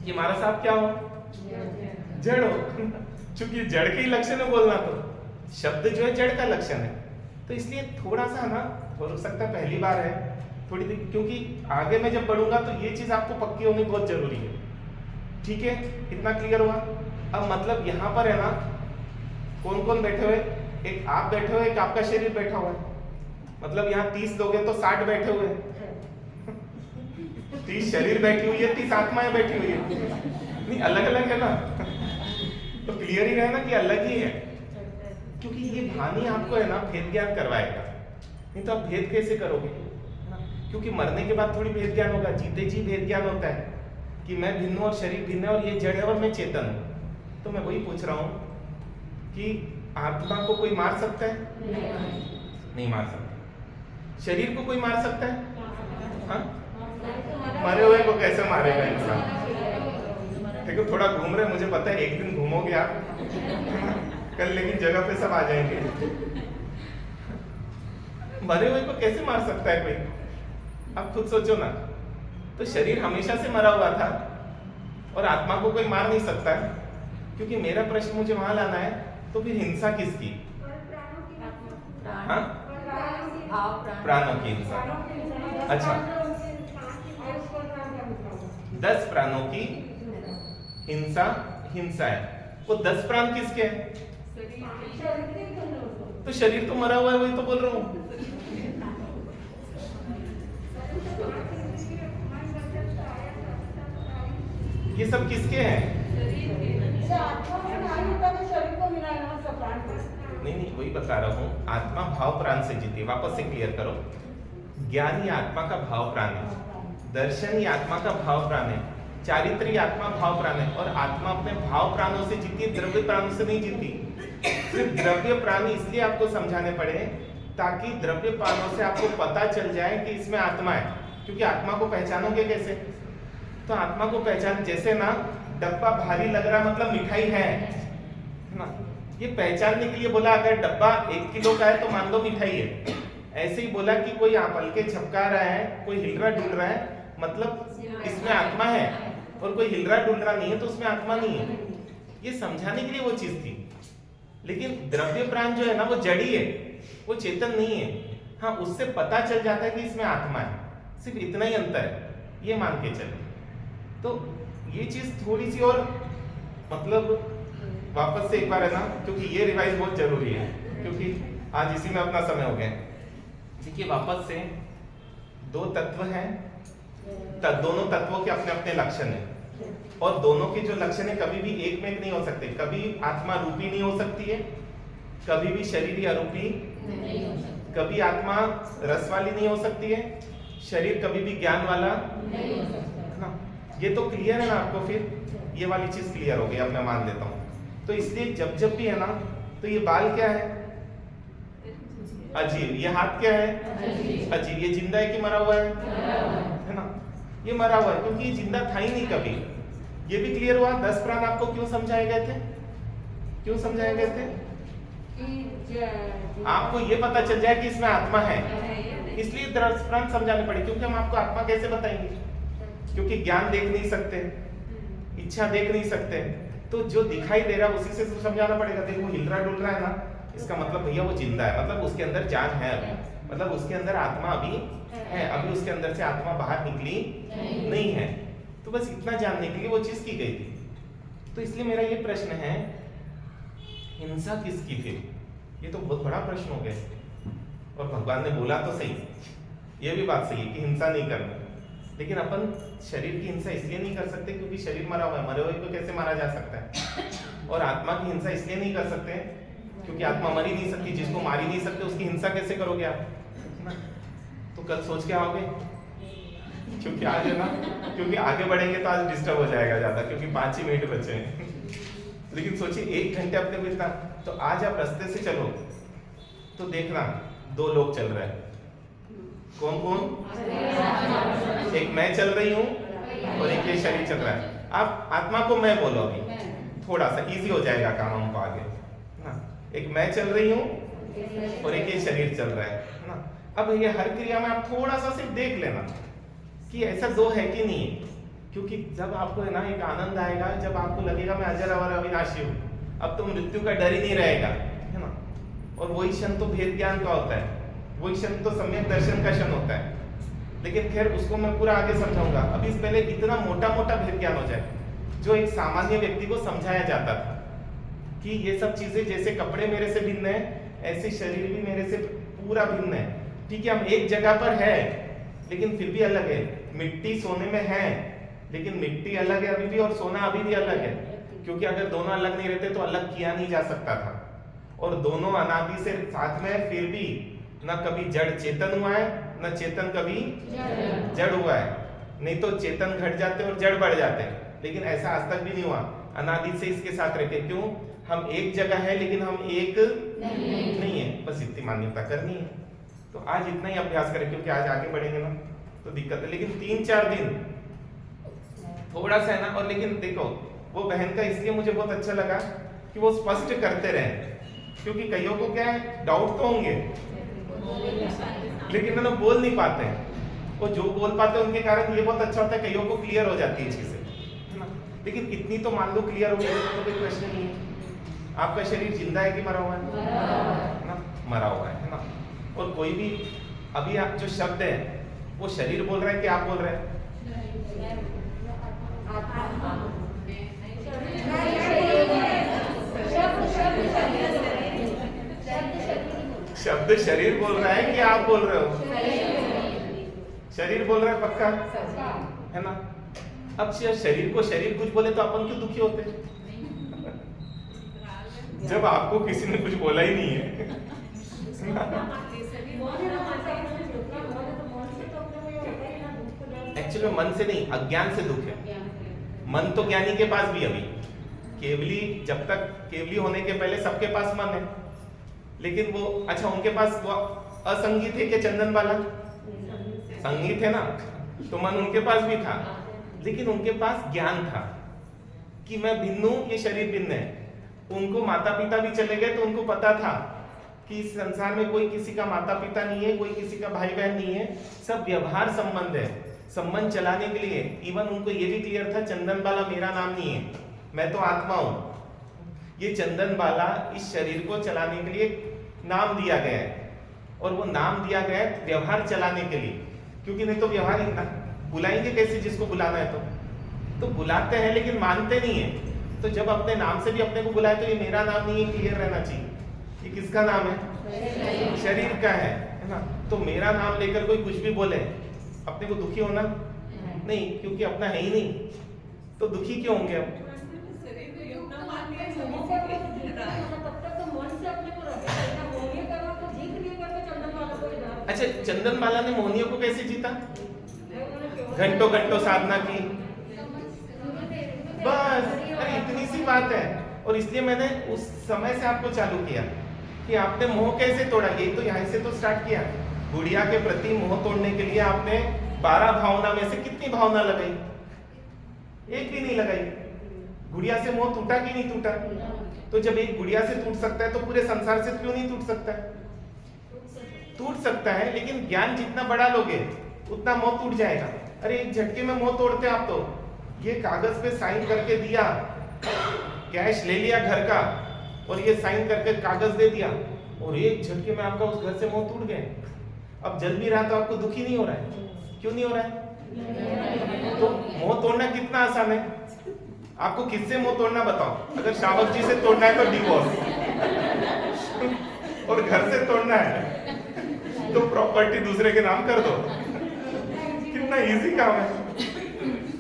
कि महाराज साहब क्या हो, जड़ हो। क्योंकि जड़ के ही लक्षण है बोलना, तो शब्द जो है जड़ का लक्षण है। तो इसलिए थोड़ा सा ना, हो सकता है पहली बार है थोड़ी देर, क्योंकि आगे मैं जब बढ़ूंगा तो ये चीज आपको पक्की होनी बहुत जरूरी है। ठीक है, इतना क्लियर हुआ। अब मतलब यहाँ पर है ना कौन कौन बैठे हुए, एक आप बैठे हुए, एक आपका शरीर बैठा हुआ है, मतलब यहाँ 30 लोग हैं तो 60 बैठे हुए हैं। 30 शरीर बैठी हुई है, 30 आत्माएं बैठी हुई है, नहीं अलग अलग है ना। तो क्लियर ही रहे ना कि अलग ही है, क्योंकि ये भानी आपको है ना भेद ज्ञान करवाएगा, नहीं तो आप भेद कैसे करोगे, क्योंकि मरने के बाद थोड़ी भेद ज्ञान होगा, जीते जी भेद ज्ञान होता है कि मैं भिन्न और शरीर भिन्न है और ये जड़ है और मैं चेतन हूँ। तो मैं वही पूछ रहा हूँ कि आत्मा को कोई मार सकता है? नहीं मार सकता। शरीर को कोई मार सकता है? हाँ? मरे हुए को कैसे मारेगा इंसान? देखो थोड़ा घूम रहे, मुझे पता है एक दिन घूमोगे आप कल, लेकिन जगह पे सब आ जाएंगे। मरे हुए को कैसे मार सकता है कोई? आप खुद सोचो ना। तो शरीर हमेशा से मरा हुआ था और आत्मा को कोई मार नहीं सकता है, क्योंकि मेरा प्रश्न मुझे वहां लाना है, तो फिर हिंसा किसकी? हाँ? प्राणों की हिंसा। अच्छा, 10 प्राणों की हिंसा हिंसा है। वो 10 प्राण किसके हैं? तो शरीर तो मरा हुआ है, वही तो बोल रहा हूँ। ये सब किसके हैं? नहीं, वही बता रहा हूँ, आत्मा भाव प्राण से जीती है। वापस से क्लियर करो, ज्ञान ही आत्मा का भाव प्राण है, दर्शन ही आत्मा का भाव प्राण है, चारित्र ही आत्मा भाव प्राण है, और आत्मा अपने भाव प्राणों से जीती है, द्रव्य प्राणों से नहीं जीती। सिर्फ द्रव्य प्राणी इसलिए आपको समझाने पड़े ताकि द्रव्य प्राणों से आपको पता चल जाए कि इसमें आत्मा है, क्योंकि आत्मा को पहचानोगे कैसे? तो आत्मा को पहचान, जैसे ना डब्बा भारी लग रहा मतलब मिठाई है ना, ये पहचानने के लिए बोला। अगर डब्बा 1 किलो का है तो मान लो मिठाई है। ऐसे ही बोला कि कोई हल्के झपका रहा है, कोई हिल रहा डुल रहा है, मतलब इसमें आत्मा है, और कोई हिल रहा डुल रहा नहीं है तो उसमें आत्मा नहीं है। ये समझाने के लिए वो चीज थी। लेकिन द्रव्य प्राण जो है ना वो जड़ी है, वो चेतन नहीं है। हाँ, उससे पता चल जाता है कि इसमें आत्मा है, सिर्फ इतना ही अंतर है, ये मान के चले। तो ये चीज थोड़ी सी और मतलब वापस से एक बार है ना, क्योंकि ये रिवाइज बहुत जरूरी है, क्योंकि आज इसी में अपना समय हो गया। देखिए वापस से 2 तत्व हैं, दोनों तत्वों के अपने अपने लक्षण हैं, और दोनों के जो लक्षण है कभी भी एक में एक नहीं हो सकते। कभी आत्मा रूपी नहीं हो सकती है, कभी भी शरीर अरूपी नहीं हो सकती, कभी आत्मा रस वाली नहीं हो सकती है, शरीर कभी भी ज्ञान वाला नहीं हो सकता। ये तो क्लियर है ना आपको? फिर ये वाली चीज क्लियर हो गई, अब मैं मान लेता हूँ। तो इसलिए जब जब भी है ना, तो ये बाल क्या है? अजीब। ये हाथ क्या है? अजीब। ये जिंदा है कि मरा हुआ है ना? ये मरा हुआ है क्योंकि ये जिंदा था ही नहीं कभी। ये भी क्लियर हुआ। 10 प्राण आपको क्यों समझाए गए थे? क्यों समझाए गए थे? आपको ये पता चल जाए कि इसमें आत्मा है, इसलिए 10 प्राण समझाने पड़े। क्योंकि हम आपको आत्मा कैसे बताएंगे? क्योंकि ज्ञान देख नहीं सकते, इच्छा देख नहीं सकते, तो जो दिखाई दे रहा है उसी से समझाना पड़ेगा। देखो हिल रहा डुल रहा है ना, इसका मतलब भैया वो जिंदा है, मतलब उसके अंदर जान है अभी, मतलब उसके अंदर आत्मा अभी है, अभी उसके अंदर से आत्मा बाहर निकली नहीं है। तो बस इतना जानने के लिए वो चीज की गई थी। तो इसलिए मेरा ये प्रश्न है, हिंसा किसकी थी? ये तो बहुत बड़ा प्रश्न हो गया। और भगवान ने बोला तो सही, ये भी बात सही है कि हिंसा नहीं करना, लेकिन अपन शरीर की हिंसा इसलिए नहीं कर सकते क्योंकि शरीर मरा हुआ है। मरे हुए को कैसे मारा जा सकता है? और आत्मा की हिंसा इसलिए नहीं कर सकते क्योंकि आत्मा मर ही नहीं सकती। जिसको मार ही नहीं सकते उसकी हिंसा कैसे करोगे आप? तो कल सोच के आओगे, क्योंकि आज है ना, क्योंकि आगे बढ़ेंगे तो आज डिस्टर्ब हो जाएगा ज्यादा, क्योंकि 5 ही मिनट बचे हैं। लेकिन सोचिए 1 घंटे अपने को इतना, तो आज आप रास्ते से चलो तो देखना 2 लोग चल रहे हैं। कौन कौन? एक मैं चल रही हूँ और एक ये शरीर चल रहा है। आप आत्मा को मैं बोलो, अभी थोड़ा सा इजी हो जाएगा काम हमको आगे ना। एक मैं चल रही हूँ और एक ये शरीर चल रहा है ना। अब ये हर क्रिया में आप थोड़ा सा सिर्फ देख लेना कि ऐसा 2 है कि नहीं है, क्योंकि जब आपको है ना एक आनंद आएगा, जब आपको लगेगा मैं अजर अमर अविनाशी हूँ, अब तो मृत्यु का डर ही नहीं रहेगा, है ना। और वही क्षण तो भेद ज्ञान का होता है, वही क्षण तो सम्यक दर्शन का क्षण होता है। लेकिन खैर उसको मैं पूरा आगे समझाऊंगा। अभी इस पहले इतना मोटा मोटा भेद ज्ञान हो जाए जो एक सामान्य व्यक्ति को समझाया जाता था कि ये सब चीजें जैसे कपड़े मेरे से भिन्न है, ऐसे शरीर भी मेरे से पूरा भिन्न है। ठीक है, हम एक जगह पर है लेकिन फिर भी अलग है। मिट्टी सोने में है लेकिन मिट्टी अलग है अभी भी, और सोना अभी भी अलग है, क्योंकि अगर दोनों अलग नहीं रहते तो अलग किया नहीं जा सकता था। और दोनों अनादि से साथ में, फिर भी ना कभी जड़ चेतन हुआ है, ना चेतन कभी जड़ हुआ है। नहीं तो चेतन घट जाते और जड़ बढ़ जाते, लेकिन ऐसा आज तक भी नहीं हुआ। अनादि से इसके साथ रहते। क्यों? हम एक जगह है लेकिन हम एक नहीं है, बस इतनी मान्यता करनी है। तो आज इतना ही अभ्यास करें, क्योंकि आज आगे बढ़ेंगे ना तो दिक्कत है। लेकिन 3-4 दिन थोड़ा सा है ना। और लेकिन देखो वो बहन का इसलिए मुझे बहुत अच्छा लगा कि वो स्पष्ट करते रहे, क्योंकि कईयों को क्या है, डाउट तो होंगे लेकिन ना बोल नहीं पाते हैं। वो जो बोल पाते हैं उनके कारण ये बहुत अच्छा होता है, कईयों को क्लियर हो जाती है चीजें, है ना। लेकिन इतनी तो मान लो क्लियर हो गई तो कोई प्रश्न नहीं है। आपका शरीर जिंदा है कि मरा हुआ है ना? मरा हुआ है ना। और कोई भी अभी आप जो शब्द है वो शरीर बोल रहा है कि आप बोल रहे हैं? शब्द शरीर बोल रहा है कि आप बोल रहे हो? शरीर बोल रहा है पक्का, है ना। अब शरीर को शरीर कुछ बोले तो अपन क्यों दुखी होते हैं? जब आपको किसी ने कुछ बोला ही नहीं है। एक्चुअली मन से नहीं, अज्ञान से दुख है। मन तो ज्ञानी के पास भी अभी केवली, जब तक केवली होने के पहले सबके पास मन है, लेकिन वो अच्छा उनके पास वो असंगी थे कि चंदन वाला संगी थे ना, तो मन उनके पास भी था, लेकिन उनके पास ज्ञान था कि मैं भिन्न हूं, ये शरीर भिन्न है। उनको माता पिता भी चले गए तो उनको पता था कि इस संसार में कोई किसी का माता पिता नहीं है, कोई किसी का भाई बहन नहीं है, सब व्यवहार संबंध है, संबंध चलाने के लिए। इवन उनको ये भी क्लियर था चंदन बाला मेरा नाम नहीं है, मैं तो आत्मा हूं। ये चंदन बाला इस शरीर को चलाने के लिए नाम दिया गया है, और वो नाम दिया गया है व्यवहार चलाने के लिए, क्योंकि नहीं तो व्यवहार बुलाएंगे कैसे जिसको बुलाना है? तो बुलाते हैं लेकिन मानते नहीं है। तो जब अपने नाम से भी अपने को बुलाए तो ये मेरा नाम नहीं है, क्लियर रहना चाहिए। ये किसका नाम है? शरीर का है ना। तो मेरा नाम लेकर कोई कुछ भी बोले, अपने को दुखी होना नहीं, क्योंकि अपना है ही नहीं, तो दुखी क्यों होंगे अब? अच्छा, चंदन बाला ने मोहनियों को कैसे जीता? घंटों घंटों साधना की, बस। अरे इतनी सी बात है। और इसलिए मैंने उस समय से आपको चालू किया कि आपने मोह कैसे तोड़ा। ये तो यहाँ से तो स्टार्ट किया, गुड़िया के प्रति मोह तोड़ने के लिए आपने 12 भावना में से कितनी भावना लगाई? एक भी नहीं लगाई। गुड़िया से मोह टूटा कि नहीं टूटा? तो जब एक गुड़िया से टूट सकता है तो पूरे संसार से क्यों नहीं टूट सकता है? टूट सकता है, लेकिन ज्ञान जितना बड़ा लोगे उतना मोह टूट जाएगा। अरे एक झटके में मोह तोड़ते आप तो। ये कागज पे साइन करके दिया, कैश ले लिया घर का और ये साइन करके कागज दे दिया और एक झटके में आपका उस घर से मोह टूट गए। अब जल भी रहा तो आपको दुखी नहीं हो रहा है? क्यों नहीं हो रहा है? तो मोह तोड़ना कितना आसान है। आपको किससे मोह तोड़ना बताओ? अगर श्रावक जी से तोड़ना है तो डिवोर्स, और घर से तोड़ना है तो प्रॉपर्टी दूसरे के नाम कर दो। कितना इजी काम है।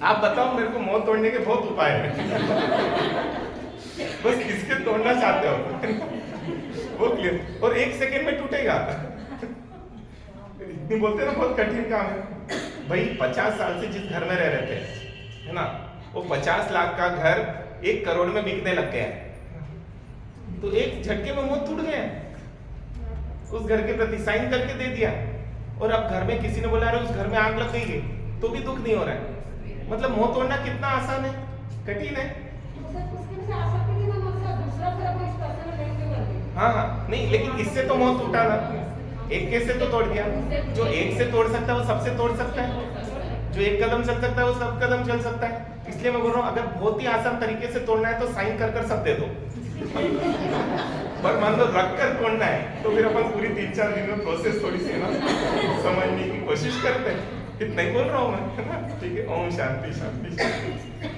आप बताओ मेरे को मोह तोड़ने के बहुत उपाय हैं। बस किसके तोड़ना चाहते हो वो क्लियर, और 1 सेकेंड में टूटेगा। बोलते ना बहुत कठिन काम है भाई। 50 साल से जिस घर में रह रहे थे, है ना, वो 50 लाख का घर 1 करोड़ में बिकने लग गया, तो एक झटके में मोह टूट गया। उस घर के प्रति साइन करके दे दिया, और अब घर में किसी ने बोला अरे उस घर में आग लग गई है, तो भी दुख नहीं हो रहा है। मतलब मोह तोड़ना कितना आसान है, कठिन है। हाँ हाँ, नहीं लेकिन इससे तो मोह टूटा ना, एक के से तो तोड़ दिया। जो एक से तोड़ सकता है वो सबसे तोड़ सकता है, जो एक कदम चल सकता है वो सब कदम चल सकता है। इसलिए मैं बोल रहा हूँ अगर बहुत ही आसान तरीके से तोड़ना है तो साइन कर सब दे दो। पर मान लो रख कर तोड़ना है तो फिर अपन पूरी 3-4 दिन में प्रोसेस थोड़ी सी है ना समझने की कोशिश करते हैं। इतना ही बोल रहा हूँ मैं, है ना। ठीक है, ओम शांति शांति शांति।